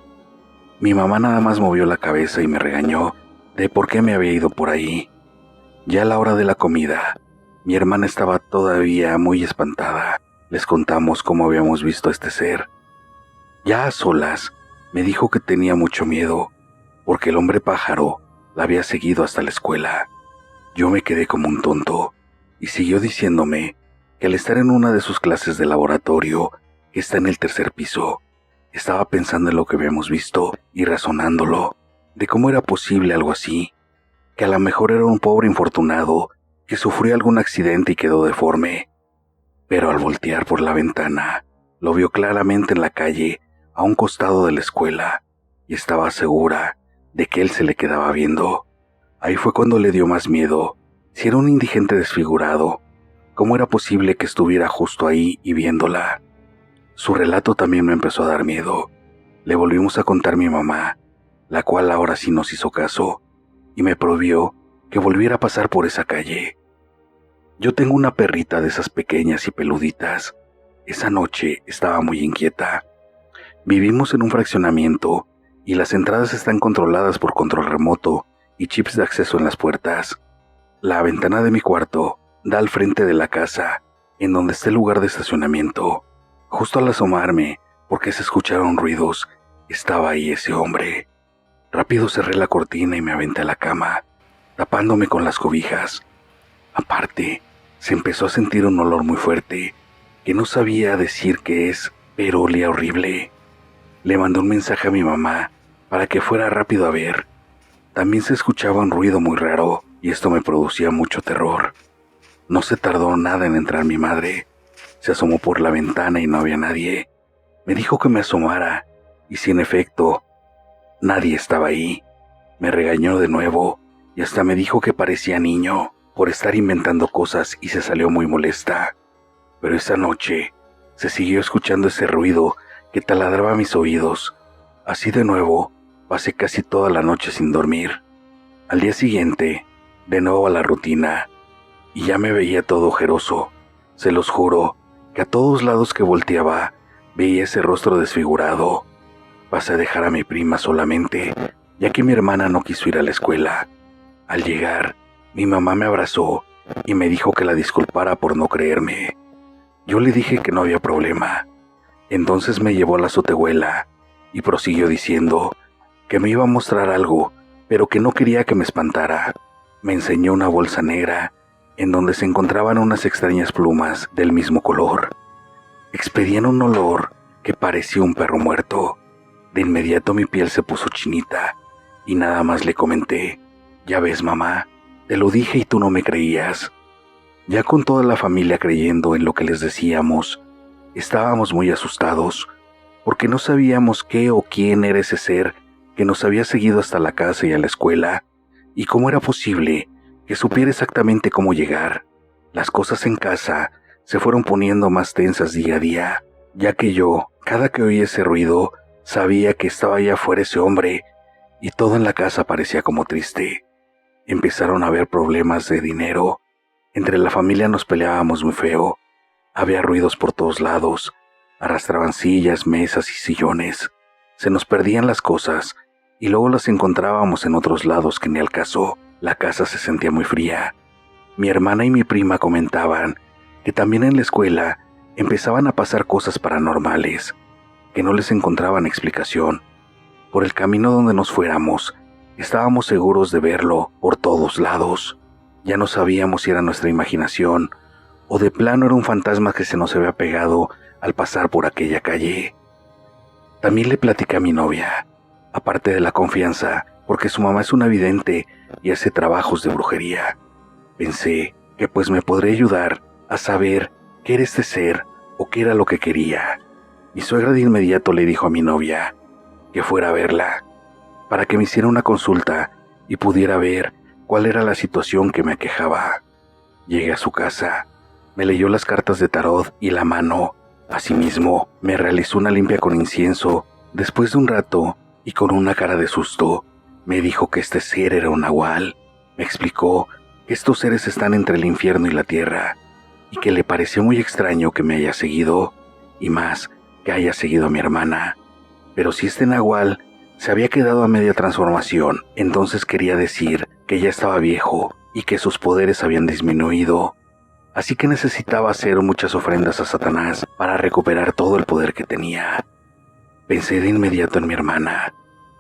Mi mamá nada más movió la cabeza y me regañó de por qué me había ido por ahí. Ya a la hora de la comida, mi hermana estaba todavía muy espantada. Les contamos cómo habíamos visto a este ser. Ya a solas, me dijo que tenía mucho miedo, porque el hombre pájaro la había seguido hasta la escuela. Yo me quedé como un tonto, y siguió diciéndome que al estar en una de sus clases de laboratorio, que está en el tercer piso, estaba pensando en lo que habíamos visto y razonándolo, de cómo era posible algo así, que a lo mejor era un pobre infortunado que sufrió algún accidente y quedó deforme. Pero al voltear por la ventana, lo vio claramente en la calle, a un costado de la escuela, y estaba segura de que él se le quedaba viendo. Ahí fue cuando le dio más miedo. Si era un indigente desfigurado, ¿cómo era posible que estuviera justo ahí y viéndola? Su relato también me empezó a dar miedo. Le volvimos a contar a mi mamá, la cual ahora sí nos hizo caso, y me prohibió que volviera a pasar por esa calle. Yo tengo una perrita de esas pequeñas y peluditas. Esa noche estaba muy inquieta. Vivimos en un fraccionamiento y las entradas están controladas por control remoto y chips de acceso en las puertas. La ventana de mi cuarto da al frente de la casa, en donde está el lugar de estacionamiento. Justo al asomarme, porque se escucharon ruidos, estaba ahí ese hombre. Rápido cerré la cortina y me aventé a la cama, tapándome con las cobijas. Aparte, se empezó a sentir un olor muy fuerte, que no sabía decir qué es, pero olía horrible. Le mandé un mensaje a mi mamá para que fuera rápido a ver. También se escuchaba un ruido muy raro y esto me producía mucho terror. No se tardó nada en entrar mi madre. Se asomó por la ventana y no había nadie. Me dijo que me asomara y si en efecto, nadie estaba ahí. Me regañó de nuevo y hasta me dijo que parecía niño por estar inventando cosas y se salió muy molesta. Pero esa noche se siguió escuchando ese ruido que taladraba mis oídos. Así de nuevo, pasé casi toda la noche sin dormir. Al día siguiente, de nuevo a la rutina, y ya me veía todo ojeroso. Se los juro que a todos lados que volteaba, veía ese rostro desfigurado. Pasé a dejar a mi prima solamente, ya que mi hermana no quiso ir a la escuela. Al llegar, mi mamá me abrazó y me dijo que la disculpara por no creerme. Yo le dije que no había problema. Entonces me llevó a la azotehuela y prosiguió diciendo que me iba a mostrar algo, pero que no quería que me espantara. Me enseñó una bolsa negra en donde se encontraban unas extrañas plumas del mismo color. Expedían un olor que parecía un perro muerto. De inmediato mi piel se puso chinita y nada más le comenté: ya ves, mamá, te lo dije y tú no me creías. Ya con toda la familia creyendo en lo que les decíamos, estábamos muy asustados, porque no sabíamos qué o quién era ese ser que nos había seguido hasta la casa y a la escuela, y cómo era posible que supiera exactamente cómo llegar. Las cosas en casa se fueron poniendo más tensas día a día, ya que yo, cada que oía ese ruido, sabía que estaba allá afuera ese hombre, y todo en la casa parecía como triste. Empezaron a haber problemas de dinero. Entre la familia nos peleábamos muy feo. Había ruidos por todos lados. Arrastraban sillas, mesas y sillones. Se nos perdían las cosas y luego las encontrábamos en otros lados que ni al caso. La casa se sentía muy fría. Mi hermana y mi prima comentaban que también en la escuela empezaban a pasar cosas paranormales, que no les encontraban explicación. Por el camino donde nos fuéramos, estábamos seguros de verlo por todos lados. Ya no sabíamos si era nuestra imaginación o de plano era un fantasma que se nos había pegado al pasar por aquella calle. También le platicé a mi novia, aparte de la confianza, porque su mamá es una vidente y hace trabajos de brujería. Pensé que pues me podría ayudar a saber qué era este ser o qué era lo que quería. Mi suegra de inmediato le dijo a mi novia que fuera a verla, para que me hiciera una consulta y pudiera ver cuál era la situación que me aquejaba. Llegué a su casa, me leyó las cartas de tarot y la mano. Asimismo, me realizó una limpia con incienso. Después de un rato, y con una cara de susto, me dijo que este ser era un nahual. Me explicó que estos seres están entre el infierno y la tierra, y que le pareció muy extraño que me haya seguido, y más que haya seguido a mi hermana. Pero si este nahual se había quedado a media transformación, entonces quería decir que ya estaba viejo y que sus poderes habían disminuido. Así que necesitaba hacer muchas ofrendas a Satanás para recuperar todo el poder que tenía. Pensé de inmediato en mi hermana,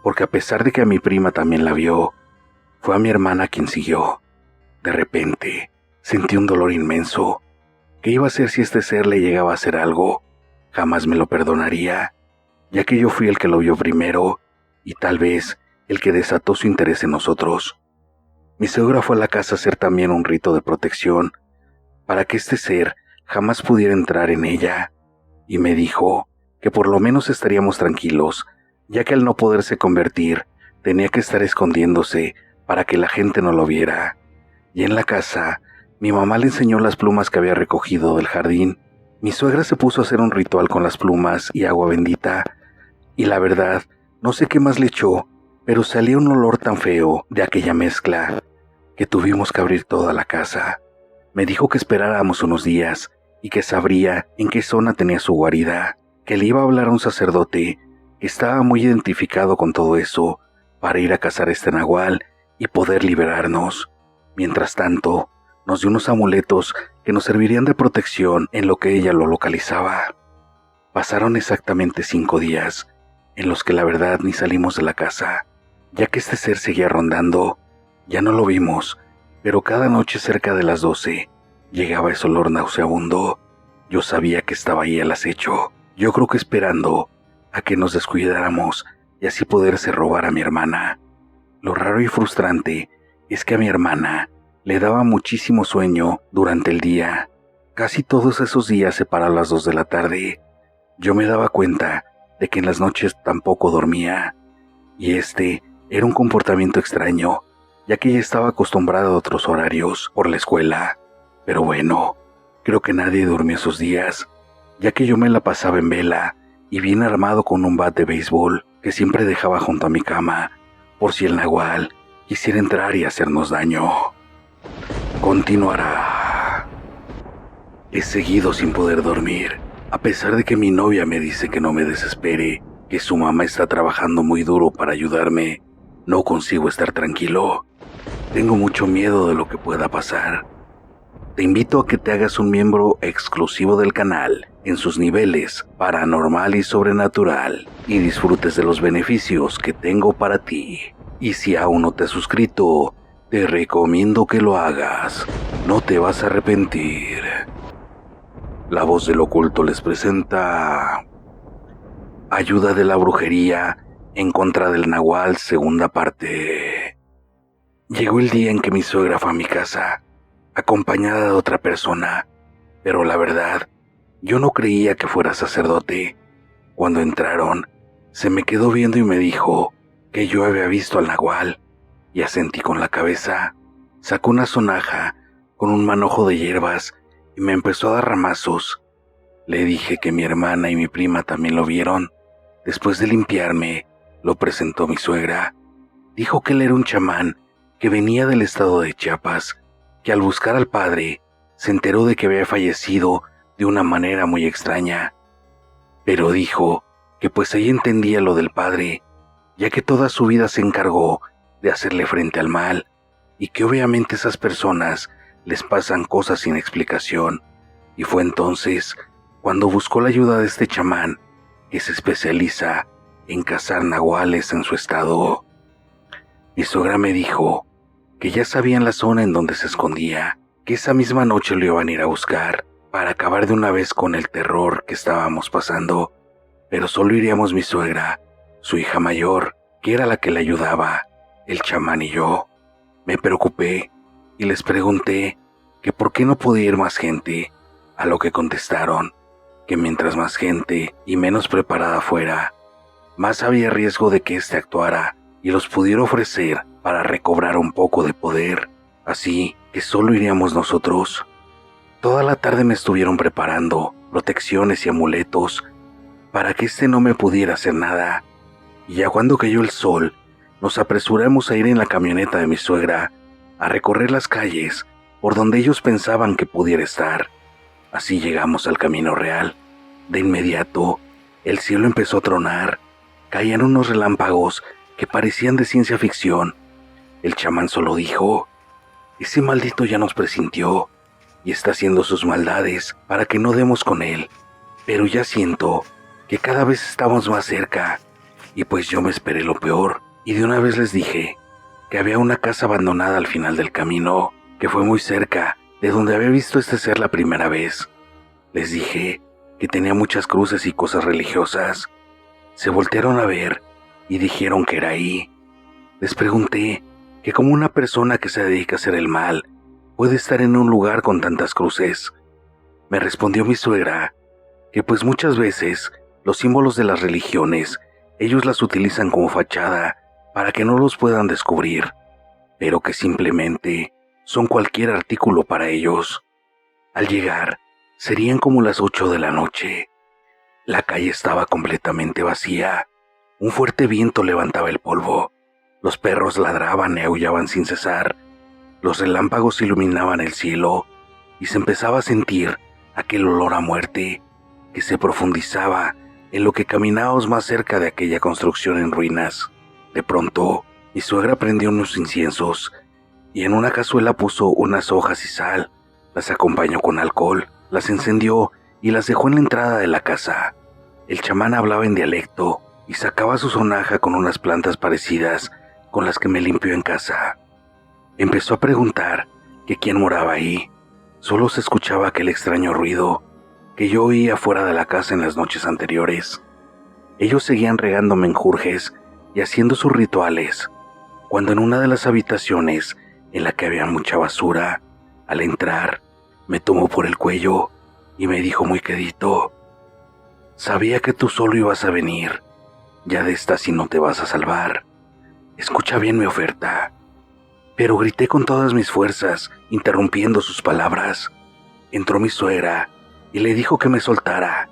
porque a pesar de que a mi prima también la vio, fue a mi hermana quien siguió. De repente, sentí un dolor inmenso. ¿Qué iba a hacer si este ser le llegaba a hacer algo? Jamás me lo perdonaría, ya que yo fui el que lo vio primero y tal vez el que desató su interés en nosotros. Mi suegra fue a la casa a hacer también un rito de protección para que este ser jamás pudiera entrar en ella, y me dijo que por lo menos estaríamos tranquilos, ya que al no poderse convertir, tenía que estar escondiéndose para que la gente no lo viera. Y en la casa, mi mamá le enseñó las plumas que había recogido del jardín. Mi suegra se puso a hacer un ritual con las plumas y agua bendita, y la verdad, no sé qué más le echó, pero salía un olor tan feo de aquella mezcla, que tuvimos que abrir toda la casa. Me dijo que esperáramos unos días y que sabría en qué zona tenía su guarida, que le iba a hablar a un sacerdote que estaba muy identificado con todo eso para ir a cazar este nahual y poder liberarnos. Mientras tanto, nos dio unos amuletos que nos servirían de protección en lo que ella lo localizaba. Pasaron exactamente 5 días, en los que la verdad ni salimos de la casa, ya que este ser seguía rondando. Ya no lo vimos, pero cada noche cerca de las 12 llegaba ese olor nauseabundo. Yo sabía que estaba ahí al acecho, yo creo que esperando a que nos descuidáramos y así poderse robar a mi hermana. Lo raro y frustrante es que a mi hermana le daba muchísimo sueño durante el día. Casi todos esos días se paraba a las 2 de la tarde. Yo me daba cuenta de que en las noches tampoco dormía, y este era un comportamiento extraño, ya que ella estaba acostumbrada a otros horarios por la escuela. Pero bueno, creo que nadie durmió esos días, ya que yo me la pasaba en vela y bien armado con un bat de béisbol que siempre dejaba junto a mi cama, por si el nahual quisiera entrar y hacernos daño. Continuará. He seguido sin poder dormir, a pesar de que mi novia me dice que no me desespere, que su mamá está trabajando muy duro para ayudarme. No consigo estar tranquilo. Tengo mucho miedo de lo que pueda pasar. Te invito a que te hagas un miembro exclusivo del canal en sus niveles paranormal y sobrenatural y disfrutes de los beneficios que tengo para ti. Y si aún no te has suscrito, te recomiendo que lo hagas. No te vas a arrepentir. La voz del oculto les presenta Ayuda de la brujería en contra del nahual, segunda parte. Llegó el día en que mi suegra fue a mi casa, acompañada de otra persona, pero la verdad, yo no creía que fuera sacerdote. Cuando entraron, se me quedó viendo y me dijo que yo había visto al nahual, y asentí con la cabeza. Sacó una sonaja con un manojo de hierbas y me empezó a dar ramazos. Le dije que mi hermana y mi prima también lo vieron. Después de limpiarme, lo presentó mi suegra. Dijo que él era un chamán que venía del estado de Chiapas, que al buscar al padre, se enteró de que había fallecido de una manera muy extraña. Pero dijo que pues ella entendía lo del padre, ya que toda su vida se encargó de hacerle frente al mal, y que obviamente esas personas les pasan cosas sin explicación. Y fue entonces cuando buscó la ayuda de este chamán, que se especializa en cazar nahuales en su estado. Mi suegra me dijo que ya sabían la zona en donde se escondía, que esa misma noche lo iban a ir a buscar para acabar de una vez con el terror que estábamos pasando, pero solo iríamos mi suegra, su hija mayor, que era la que le ayudaba, el chamán y yo. Me preocupé y les pregunté que por qué no podía ir más gente, a lo que contestaron que mientras más gente y menos preparada fuera, más había riesgo de que éste actuara y los pudiera ofrecer para recobrar un poco de poder, así que solo iríamos nosotros. Toda la tarde me estuvieron preparando protecciones y amuletos para que éste no me pudiera hacer nada, y ya cuando cayó el sol, nos apresuramos a ir en la camioneta de mi suegra a recorrer las calles por donde ellos pensaban que pudiera estar. Así llegamos al camino real. De inmediato, el cielo empezó a tronar, caían unos relámpagos que parecían de ciencia ficción. El chamán solo dijo: ese maldito ya nos presintió y está haciendo sus maldades para que no demos con él, pero ya siento que cada vez estamos más cerca, y pues yo me esperé lo peor, y de una vez les dije que había una casa abandonada al final del camino, que fue muy cerca de donde había visto este ser la primera vez. Les dije que tenía muchas cruces y cosas religiosas. Se voltearon a ver y dijeron que era ahí. Les pregunté que cómo una persona que se dedica a hacer el mal puede estar en un lugar con tantas cruces. Me respondió mi suegra que pues muchas veces los símbolos de las religiones ellos las utilizan como fachada para que no los puedan descubrir, pero que simplemente son cualquier artículo para ellos. Al llegar, serían como las 8 de la noche. La calle estaba completamente vacía. Un fuerte viento levantaba el polvo. Los perros ladraban y aullaban sin cesar. Los relámpagos iluminaban el cielo y se empezaba a sentir aquel olor a muerte que se profundizaba en lo que caminábamos más cerca de aquella construcción en ruinas. De pronto, mi suegra prendió unos inciensos y en una cazuela puso unas hojas y sal. Las acompañó con alcohol, las encendió y las dejó en la entrada de la casa. El chamán hablaba en dialecto y sacaba su sonaja con unas plantas parecidas con las que me limpió en casa. Empezó a preguntar que quién moraba ahí. Solo se escuchaba aquel extraño ruido que yo oía fuera de la casa en las noches anteriores. Ellos seguían regando menjurjes y haciendo sus rituales, cuando en una de las habitaciones en la que había mucha basura, al entrar, me tomó por el cuello y me dijo muy quedito: sabía que tú solo ibas a venir, ya de esta si no te vas a salvar. Escucha bien mi oferta. Pero grité con todas mis fuerzas, interrumpiendo sus palabras. Entró mi suegra y le dijo que me soltara,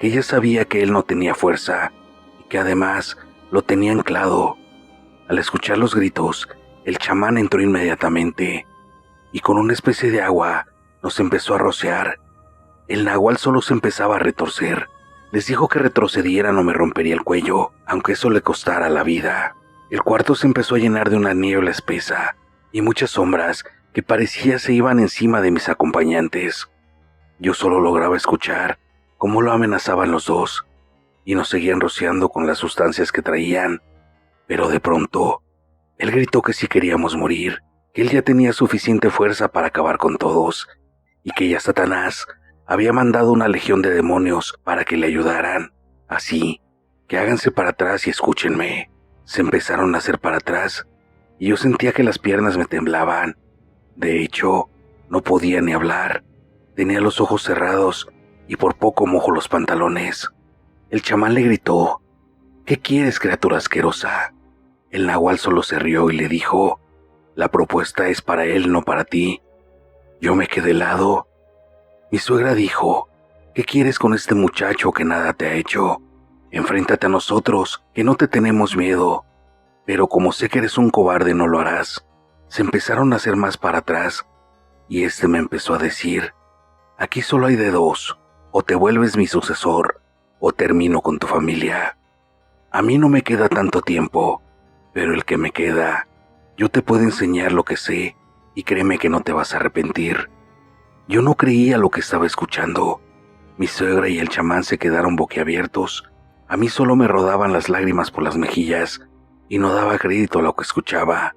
que ella sabía que él no tenía fuerza y que además lo tenía anclado. Al escuchar los gritos, el chamán entró inmediatamente y con una especie de agua nos empezó a rociar. El nahual solo se empezaba a retorcer. Les dijo que retrocedieran o me rompería el cuello, aunque eso le costara la vida. El cuarto se empezó a llenar de una niebla espesa y muchas sombras que parecía se iban encima de mis acompañantes. Yo solo lograba escuchar cómo lo amenazaban los dos y nos seguían rociando con las sustancias que traían. Pero de pronto, él gritó que si queríamos morir, que él ya tenía suficiente fuerza para acabar con todos y que ya Satanás había mandado una legión de demonios para que le ayudaran. Así que háganse para atrás y escúchenme. Se empezaron a hacer para atrás y yo sentía que las piernas me temblaban. De hecho, no podía ni hablar. Tenía los ojos cerrados y por poco mojo los pantalones. El chamán le gritó: ¿qué quieres, criatura asquerosa? El nahual solo se rió y le dijo: la propuesta es para él, no para ti. Yo me quedé helado. Mi suegra dijo: ¿qué quieres con este muchacho que nada te ha hecho? Enfréntate a nosotros, que no te tenemos miedo. Pero como sé que eres un cobarde, no lo harás. Se empezaron a hacer más para atrás, y este me empezó a decir: aquí solo hay de dos, o te vuelves mi sucesor, o termino con tu familia. A mí no me queda tanto tiempo, pero el que me queda, yo te puedo enseñar lo que sé, y créeme que no te vas a arrepentir. Yo no creía lo que estaba escuchando. Mi suegra y el chamán se quedaron boquiabiertos. A mí solo me rodaban las lágrimas por las mejillas y no daba crédito a lo que escuchaba.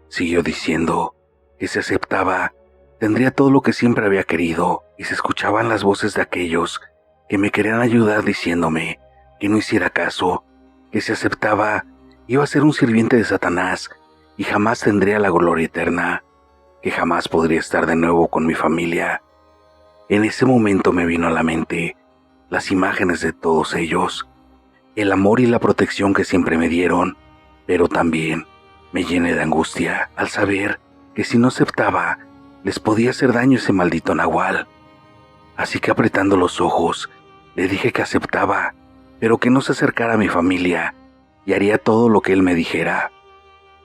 Siguió diciendo que se aceptaba Tendría todo lo que siempre había querido y se escuchaban las voces de aquellos que me querían ayudar diciéndome que no hiciera caso, que si aceptaba iba a ser un sirviente de Satanás y jamás tendría la gloria eterna, que jamás podría estar de nuevo con mi familia. En ese momento me vino a la mente las imágenes de todos ellos, el amor y la protección que siempre me dieron, pero también me llené de angustia al saber que si no aceptaba, les podía hacer daño ese maldito nahual. Así que apretando los ojos, le dije que aceptaba, pero que no se acercara a mi familia y haría todo lo que él me dijera.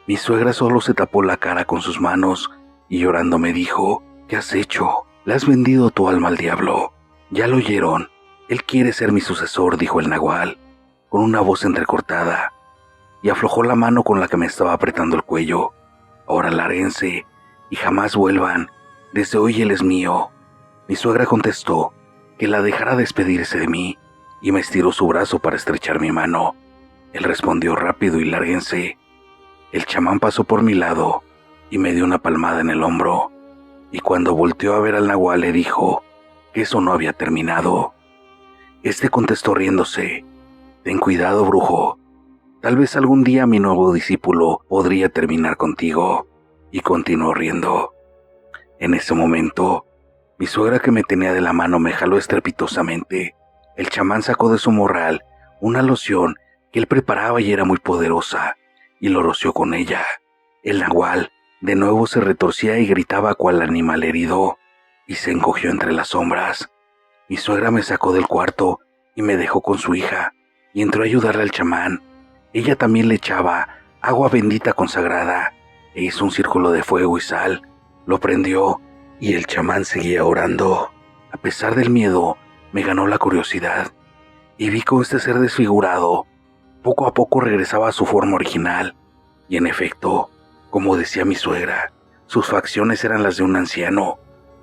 Mi suegra solo se tapó la cara con sus manos y llorando me dijo: ¿qué has hecho? Le has vendido tu alma al diablo. Ya lo oyeron. Él quiere ser mi sucesor, dijo el nahual, con una voz entrecortada, y aflojó la mano con la que me estaba apretando el cuello. Ahora lárguense y jamás vuelvan. Desde hoy él es mío. Mi suegra contestó que la dejara despedirse de mí y me estiró su brazo para estrechar mi mano. Él respondió rápido y lárguense. El chamán pasó por mi lado y me dio una palmada en el hombro, y cuando volteó a ver al nahual le dijo que eso no había terminado. Este contestó riéndose: ten cuidado, brujo. Tal vez algún día mi nuevo discípulo podría terminar contigo. Y continuó riendo. En ese momento, mi suegra, que me tenía de la mano, me jaló estrepitosamente. El chamán sacó de su morral una loción que él preparaba y era muy poderosa, y lo roció con ella. El nahual de nuevo se retorcía y gritaba cual animal herido, y se encogió entre las sombras. Mi suegra me sacó del cuarto y me dejó con su hija, y entró a ayudarle al chamán. Ella también le echaba agua bendita consagrada, e hizo un círculo de fuego y sal, lo prendió, y el chamán seguía orando. A pesar del miedo, me ganó la curiosidad, y vi cómo este ser desfigurado poco a poco regresaba a su forma original, y en efecto, como decía mi suegra, sus facciones eran las de un anciano.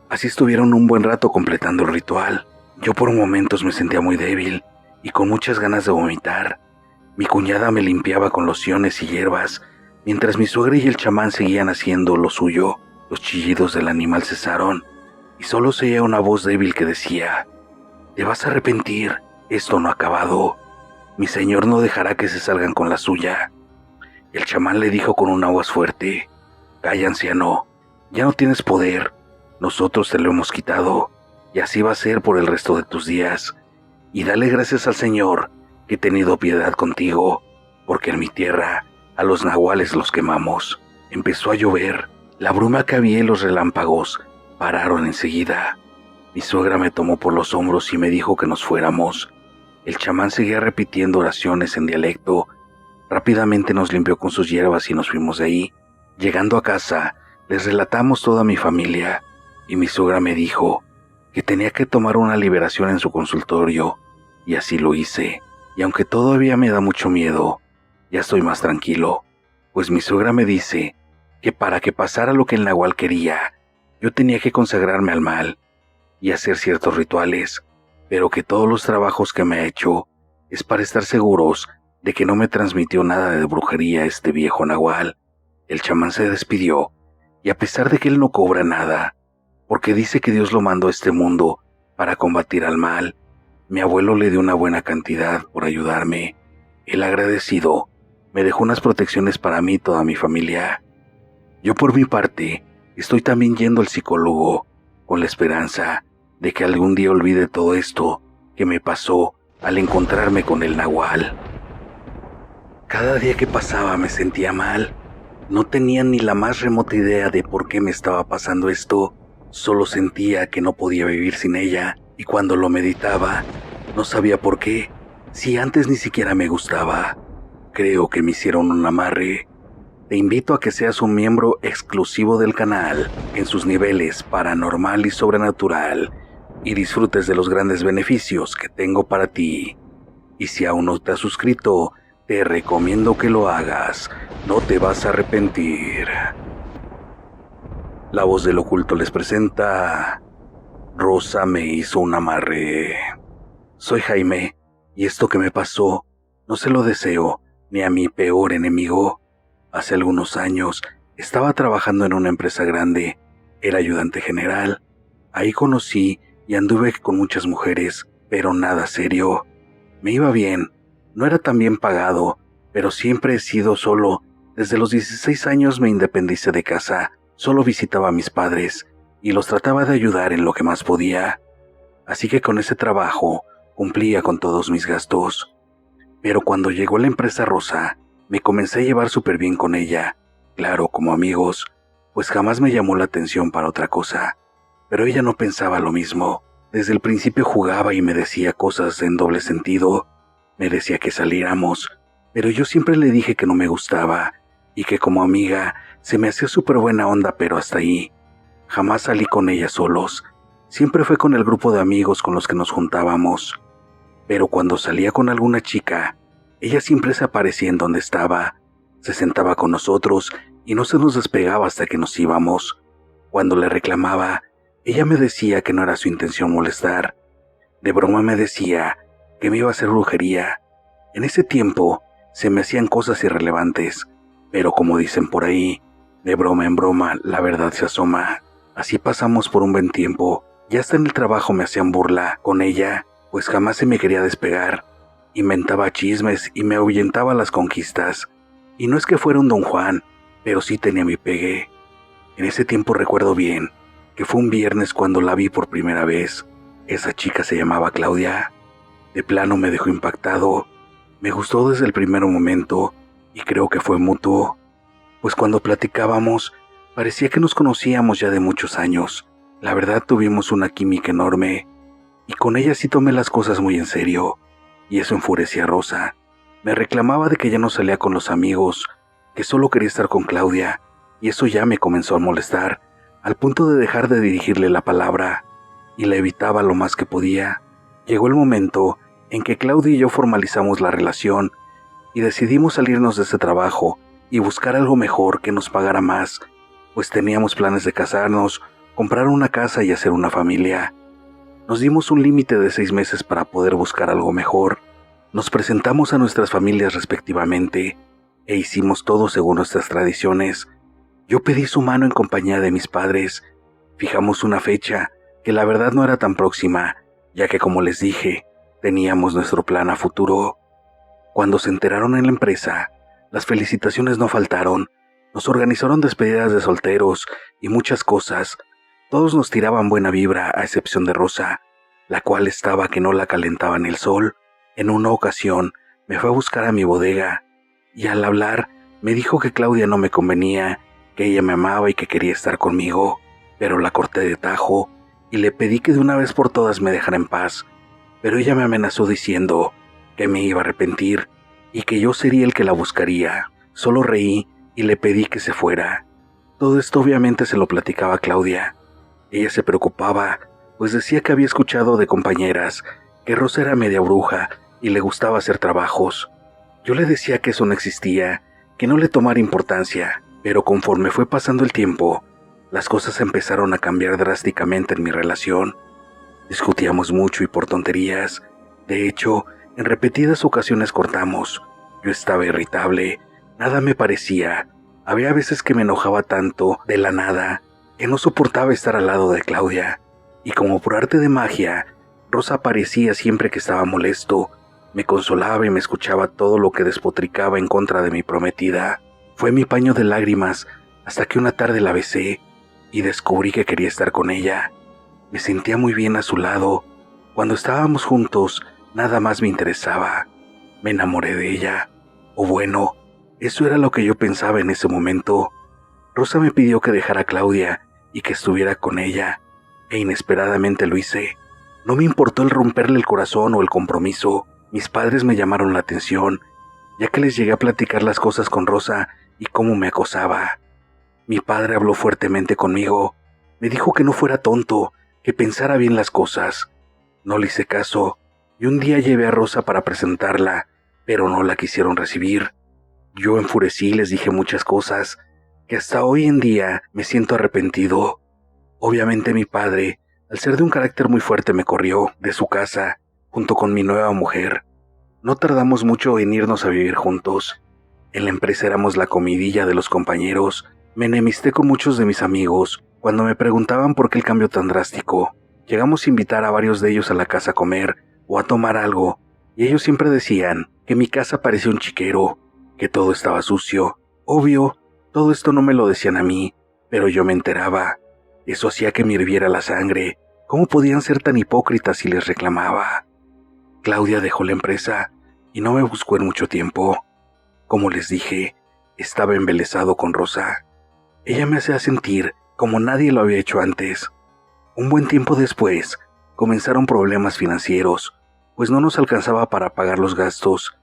Así estuvieron un buen rato completando el ritual. Yo por momentos me sentía muy débil y con muchas ganas de vomitar. Mi cuñada me limpiaba con lociones y hierbas, mientras mi suegra y el chamán seguían haciendo lo suyo. Los chillidos del animal cesaron y solo se oía una voz débil que decía: te vas a arrepentir, esto no ha acabado. Mi señor no dejará que se salgan con la suya. El chamán le dijo con una voz fuerte: calla, anciano, ya no tienes poder, nosotros te lo hemos quitado, y así va a ser por el resto de tus días. Y dale gracias al Señor que he tenido piedad contigo, porque en mi tierra a los nahuales los quemamos. Empezó a llover, la bruma que había y los relámpagos pararon enseguida. Mi suegra me tomó por los hombros y me dijo que nos fuéramos. El chamán seguía repitiendo oraciones en dialecto. Rápidamente nos limpió con sus hierbas y nos fuimos de ahí. Llegando a casa, les relatamos toda mi familia, y mi suegra me dijo que tenía que tomar una liberación en su consultorio, y así lo hice. Y aunque todavía me da mucho miedo, ya estoy más tranquilo, pues mi suegra me dice que para que pasara lo que el nahual quería, yo tenía que consagrarme al mal y hacer ciertos rituales, pero que todos los trabajos que me ha hecho es para estar seguros de que no me transmitió nada de brujería este viejo nahual. El chamán se despidió, y a pesar de que él no cobra nada, porque dice que Dios lo mandó a este mundo para combatir al mal, mi abuelo le dio una buena cantidad por ayudarme. El agradecido me dejó unas protecciones para mí y toda mi familia. Yo por mi parte estoy también yendo al psicólogo con la esperanza de que algún día olvide todo esto que me pasó al encontrarme con el nahual. Cada día que pasaba me sentía mal. No tenía ni la más remota idea de por qué me estaba pasando esto. Solo sentía que no podía vivir sin ella, y cuando lo meditaba, no sabía por qué, si antes ni siquiera me gustaba. Creo que me hicieron un amarre. Te invito a que seas un miembro exclusivo del canal en sus niveles paranormal y sobrenatural, y disfrutes de los grandes beneficios que tengo para ti. Y si aún no te has suscrito, te recomiendo que lo hagas, no te vas a arrepentir. La voz del oculto les presenta: Rosa me hizo un amarre. Soy Jaime, y esto que me pasó no se lo deseo ni a mi peor enemigo. Hace algunos años estaba trabajando en una empresa grande, Era ayudante general. Ahí conocí y anduve con muchas mujeres, pero nada serio. Me iba bien, no era tan bien pagado, pero siempre he sido solo. Desde los 16 años me independicé de casa, solo visitaba a mis padres y los trataba de ayudar en lo que más podía. Así que con ese trabajo cumplía con todos mis gastos. Pero cuando llegó la empresa Rosa, me comencé a llevar súper bien con ella, claro, como amigos, pues jamás me llamó la atención para otra cosa. Pero ella no pensaba lo mismo. Desde el principio jugaba y me decía cosas en doble sentido. Me decía que saliéramos, pero yo siempre le dije que no me gustaba y que como amiga se me hacía súper buena onda, pero hasta ahí. Jamás salí con ella solos. Siempre fue con el grupo de amigos con los que nos juntábamos. Pero cuando salía con alguna chica, ella siempre se aparecía en donde estaba, se sentaba con nosotros y no se nos despegaba hasta que nos íbamos. Cuando le reclamaba, ella me decía que no era su intención molestar. De broma me decía que me iba a hacer brujería. En ese tiempo se me hacían cosas irrelevantes, pero como dicen por ahí, de broma en broma la verdad se asoma. Así pasamos por un buen tiempo, ya hasta en el trabajo me hacían burla con ella, pues jamás se me quería despegar. Inventaba chismes y me ahuyentaba las conquistas. Y no es que fuera un Don Juan, pero sí tenía mi pegue. En ese tiempo recuerdo bien que fue un viernes cuando la vi por primera vez. Esa chica se llamaba Claudia. De plano me dejó impactado. Me gustó desde el primer momento y creo que fue mutuo, pues cuando platicábamos parecía que nos conocíamos ya de muchos años. La verdad tuvimos una química enorme y con ella sí tomé las cosas muy en serio y eso enfurecía a Rosa. Me reclamaba de que ya no salía con los amigos, que solo quería estar con Claudia y eso ya me comenzó a molestar al punto de dejar de dirigirle la palabra y la evitaba lo más que podía. Llegó el momento en que Claudia y yo formalizamos la relación y decidimos salirnos de ese trabajo y buscar algo mejor que nos pagara más, pues teníamos planes de casarnos, comprar una casa y hacer una familia. Nos dimos un límite de 6 meses para poder buscar algo mejor. Nos presentamos a nuestras familias respectivamente e hicimos todo según nuestras tradiciones. Yo pedí su mano en compañía de mis padres. Fijamos una fecha que la verdad no era tan próxima, ya que como les dije, teníamos nuestro plan a futuro. Cuando se enteraron en la empresa, las felicitaciones no faltaron. Nos organizaron despedidas de solteros y muchas cosas. Todos nos tiraban buena vibra a excepción de Rosa, la cual estaba que no la calentaba en el sol. En una ocasión me fue a buscar a mi bodega y al hablar me dijo que Claudia no me convenía, que ella me amaba y que quería estar conmigo, pero la corté de tajo y le pedí que de una vez por todas me dejara en paz, pero ella me amenazó diciendo que me iba a arrepentir y que yo sería el que la buscaría. Solo reí y le pedí que se fuera. Todo esto obviamente se lo platicaba a Claudia. Ella se preocupaba, pues decía que había escuchado de compañeras que Rosa era media bruja y le gustaba hacer trabajos. Yo le decía que eso no existía, que no le tomara importancia, pero conforme fue pasando el tiempo, las cosas empezaron a cambiar drásticamente en mi relación. Discutíamos mucho y por tonterías. De hecho, en repetidas ocasiones cortamos. Yo estaba irritable, nada me parecía. Había veces que me enojaba tanto de la nada que no soportaba estar al lado de Claudia. Y como por arte de magia, Rosa aparecía siempre que estaba molesto. Me consolaba y me escuchaba todo lo que despotricaba en contra de mi prometida. Fue mi paño de lágrimas hasta que una tarde la besé y descubrí que quería estar con ella. Me sentía muy bien a su lado. Cuando estábamos juntos, nada más me interesaba. Me enamoré de ella. O bueno, eso era lo que yo pensaba en ese momento. Rosa me pidió que dejara a Claudia y que estuviera con ella, e inesperadamente lo hice. No me importó el romperle el corazón o el compromiso. Mis padres me llamaron la atención, ya que les llegué a platicar las cosas con Rosa y cómo me acosaba. Mi padre habló fuertemente conmigo. Me dijo que no fuera tonto, que pensara bien las cosas. No le hice caso, y un día llevé a Rosa para presentarla, pero no la quisieron recibir. Yo enfurecí y les dije muchas cosas, que hasta hoy en día me siento arrepentido. Obviamente mi padre, al ser de un carácter muy fuerte, me corrió de su casa, junto con mi nueva mujer. No tardamos mucho en irnos a vivir juntos. En la empresa éramos la comidilla de los compañeros. Me enemisté con muchos de mis amigos, Cuando me preguntaban por qué el cambio tan drástico, llegamos a invitar a varios de ellos a la casa a comer o a tomar algo, y ellos siempre decían que mi casa parecía un chiquero, que todo estaba sucio. Obvio, todo esto no me lo decían a mí, pero yo me enteraba. Eso hacía que me hirviera la sangre. ¿Cómo podían ser tan hipócritas si les reclamaba? Claudia dejó la empresa y no me buscó en mucho tiempo. Como les dije, estaba embelesado con Rosa. Ella me hacía sentir como nadie lo había hecho antes. Un buen tiempo después, comenzaron problemas financieros, pues no nos alcanzaba para pagar los gastos,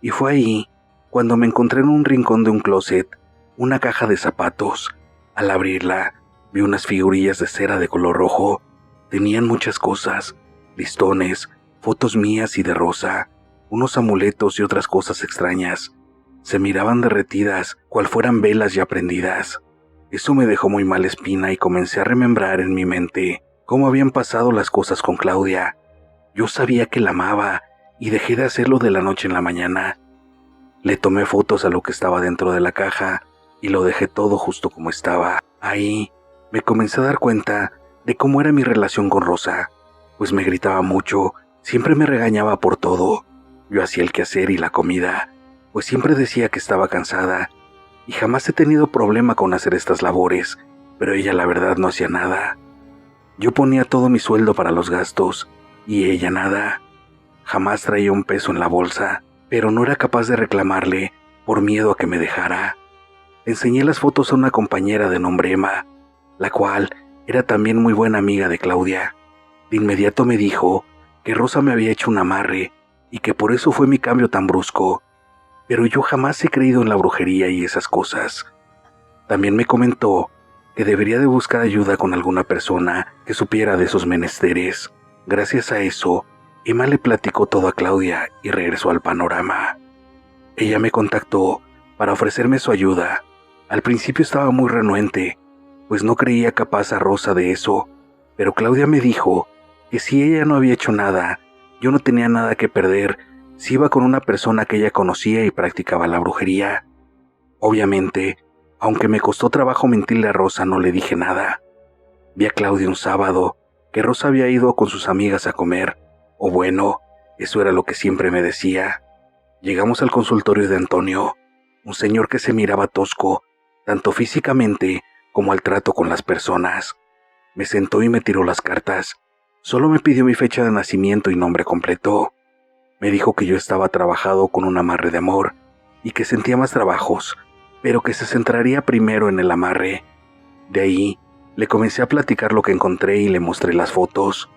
y fue ahí cuando me encontré en un rincón de un closet una caja de zapatos. Al abrirla, vi unas figurillas de cera de color rojo. Tenían muchas cosas, listones, fotos mías y de Rosa, unos amuletos y otras cosas extrañas. Se miraban derretidas, cual fueran velas ya prendidas. Eso me dejó muy mala espina y comencé a remembrar en mi mente cómo habían pasado las cosas con Claudia. Yo sabía que la amaba y dejé de hacerlo de la noche en la mañana. Le tomé fotos a lo que estaba dentro de la caja y lo dejé todo justo como estaba. Ahí me comencé a dar cuenta de cómo era mi relación con Rosa, pues me gritaba mucho, siempre me regañaba por todo. Yo hacía el quehacer y la comida, pues siempre decía que estaba cansada, y jamás he tenido problema con hacer estas labores, pero ella la verdad no hacía nada. Yo ponía todo mi sueldo para los gastos, y ella nada. Jamás traía un peso en la bolsa, pero no era capaz de reclamarle por miedo a que me dejara. Enseñé las fotos a una compañera de nombre Emma, la cual era también muy buena amiga de Claudia. De inmediato me dijo que Rosa me había hecho un amarre y que por eso fue mi cambio tan brusco, pero yo jamás he creído en la brujería y esas cosas. También me comentó que debería de buscar ayuda con alguna persona que supiera de esos menesteres. Gracias a eso, Emma le platicó todo a Claudia y regresó al panorama. Ella me contactó para ofrecerme su ayuda. Al principio estaba muy renuente, pues no creía capaz a Rosa de eso, pero Claudia me dijo que si ella no había hecho nada, yo no tenía nada que perder si iba con una persona que ella conocía y practicaba la brujería. Obviamente, aunque me costó trabajo mentirle a Rosa, no le dije nada. Vi a Claudia un sábado, que Rosa había ido con sus amigas a comer, o bueno, eso era lo que siempre me decía. Llegamos al consultorio de Antonio, un señor que se miraba tosco, tanto físicamente como al trato con las personas. Me sentó y me tiró las cartas. Solo me pidió mi fecha de nacimiento y nombre completo. Me dijo que yo estaba trabajado con un amarre de amor y que sentía más trabajos, pero que se centraría primero en el amarre. De ahí, le comencé a platicar lo que encontré y le mostré las fotos.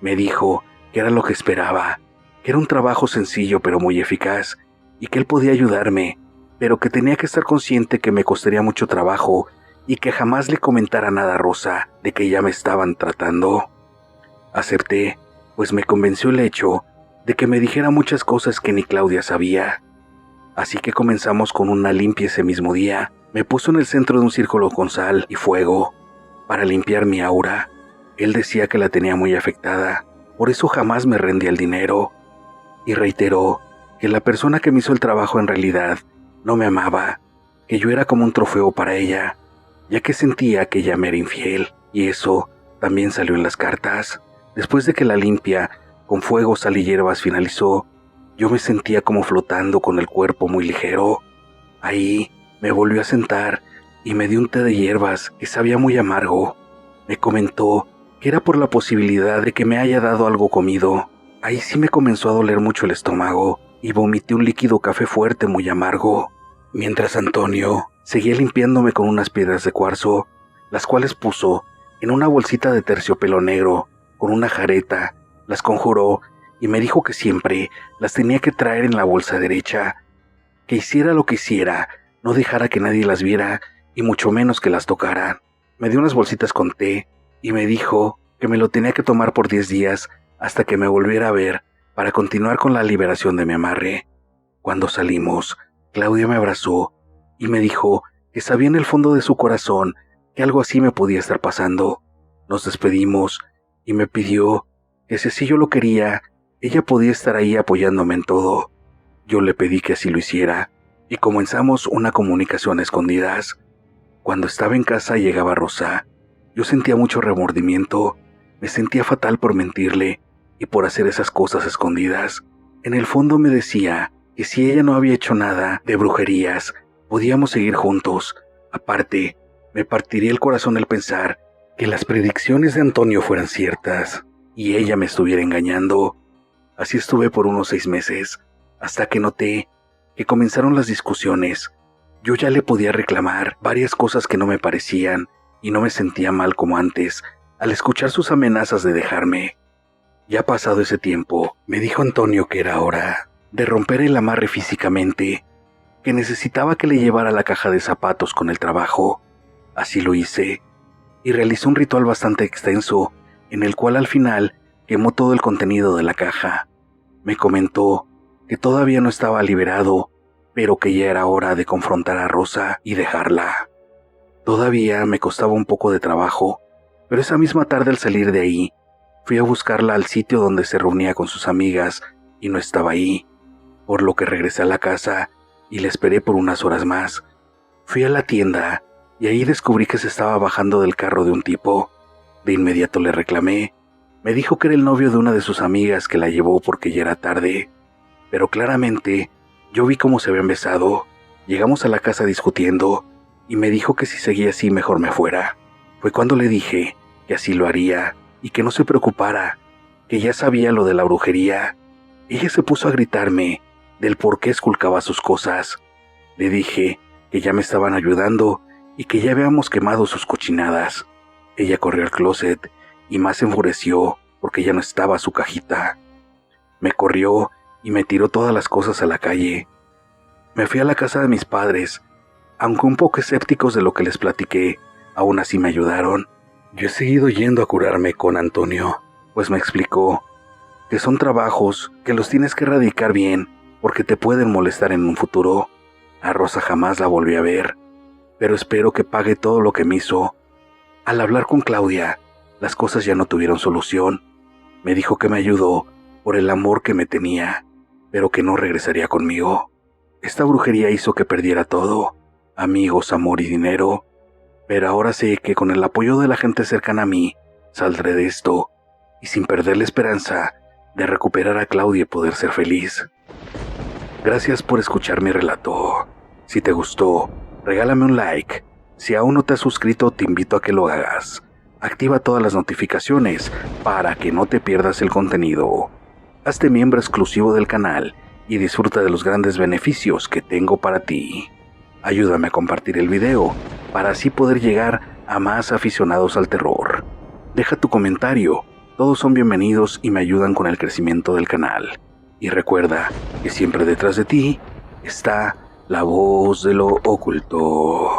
Me dijo que era lo que esperaba, que era un trabajo sencillo pero muy eficaz y que él podía ayudarme, pero que tenía que estar consciente que me costaría mucho trabajo y que jamás le comentara nada a Rosa de que ya me estaban tratando. Acepté, pues me convenció el hecho de que me dijera muchas cosas que ni Claudia sabía. Así que comenzamos con una limpia ese mismo día. Me puso en el centro de un círculo con sal y fuego para limpiar mi aura. Él decía que la tenía muy afectada, por eso jamás me rendía el dinero. Y reiteró que la persona que me hizo el trabajo en realidad no me amaba, que yo era como un trofeo para ella, ya que sentía que ella me era infiel, y eso también salió en las cartas. Después de que la limpia con fuego, sal y hierbas finalizó, yo me sentía como flotando con el cuerpo muy ligero. Ahí me volvió a sentar y me dio un té de hierbas que sabía muy amargo. Me comentó que era por la posibilidad de que me haya dado algo comido. Ahí sí me comenzó a doler mucho el estómago y vomité un líquido café fuerte muy amargo. Mientras Antonio seguía limpiándome con unas piedras de cuarzo, las cuales puso en una bolsita de terciopelo negro con una jareta, las conjuró y me dijo que siempre las tenía que traer en la bolsa derecha, que hiciera lo que hiciera, no dejara que nadie las viera y mucho menos que las tocara. Me dio unas bolsitas con té y me dijo que me lo tenía que tomar por 10 días hasta que me volviera a ver para continuar con la liberación de mi amarre. Cuando salimos, Claudia me abrazó y me dijo que sabía en el fondo de su corazón que algo así me podía estar pasando. Nos despedimos y me pidió que si así yo lo quería, ella podía estar ahí apoyándome en todo. Yo le pedí que así lo hiciera y comenzamos una comunicación a escondidas. Cuando estaba en casa llegaba Rosa. Yo sentía mucho remordimiento, me sentía fatal por mentirle y por hacer esas cosas escondidas. En el fondo me decía que si ella no había hecho nada de brujerías, podíamos seguir juntos. Aparte, me partiría el corazón el pensar que las predicciones de Antonio fueran ciertas y ella me estuviera engañando. Así estuve por unos 6 meses, hasta que noté que comenzaron las discusiones. Yo ya le podía reclamar varias cosas que no me parecían y no me sentía mal como antes al escuchar sus amenazas de dejarme. Ya pasado ese tiempo, me dijo Antonio que era hora de romper el amarre físicamente, que necesitaba que le llevara la caja de zapatos con el trabajo. Así lo hice, y realicé un ritual bastante extenso, en el cual al final quemó todo el contenido de la caja. Me comentó que todavía no estaba liberado, pero que ya era hora de confrontar a Rosa y dejarla. Todavía me costaba un poco de trabajo, pero esa misma tarde al salir de ahí, fui a buscarla al sitio donde se reunía con sus amigas y no estaba ahí, por lo que regresé a la casa y la esperé por unas horas más. Fui a la tienda y ahí descubrí que se estaba bajando del carro de un tipo. De inmediato le reclamé. Me dijo que era el novio de una de sus amigas que la llevó porque ya era tarde, pero claramente yo vi cómo se habían besado. Llegamos a la casa discutiendo y me dijo que si seguía así mejor me fuera. Fue cuando le dije que así lo haría y que no se preocupara, que ya sabía lo de la brujería. Ella se puso a gritarme del por qué esculcaba sus cosas. Le dije que ya me estaban ayudando y que ya habíamos quemado sus cochinadas. Ella corrió al closet y más se enfureció porque ya no estaba su cajita. Me corrió y me tiró todas las cosas a la calle. Me fui a la casa de mis padres, aunque un poco escépticos de lo que les platiqué, aún así me ayudaron. Yo he seguido yendo a curarme con Antonio, pues me explicó que son trabajos que los tienes que erradicar bien porque te pueden molestar en un futuro. A Rosa jamás la volví a ver, pero espero que pague todo lo que me hizo. Al hablar con Claudia, las cosas ya no tuvieron solución. Me dijo que me ayudó por el amor que me tenía, pero que no regresaría conmigo. Esta brujería hizo que perdiera todo, amigos, amor y dinero, pero ahora sé que con el apoyo de la gente cercana a mí, saldré de esto, y sin perder la esperanza de recuperar a Claudia y poder ser feliz. Gracias por escuchar mi relato. Si te gustó, regálame un like. Si aún no te has suscrito, te invito a que lo hagas. Activa todas las notificaciones para que no te pierdas el contenido. Hazte miembro exclusivo del canal y disfruta de los grandes beneficios que tengo para ti. Ayúdame a compartir el video para así poder llegar a más aficionados al terror. Deja tu comentario, todos son bienvenidos y me ayudan con el crecimiento del canal. Y recuerda que siempre detrás de ti está la voz de lo oculto.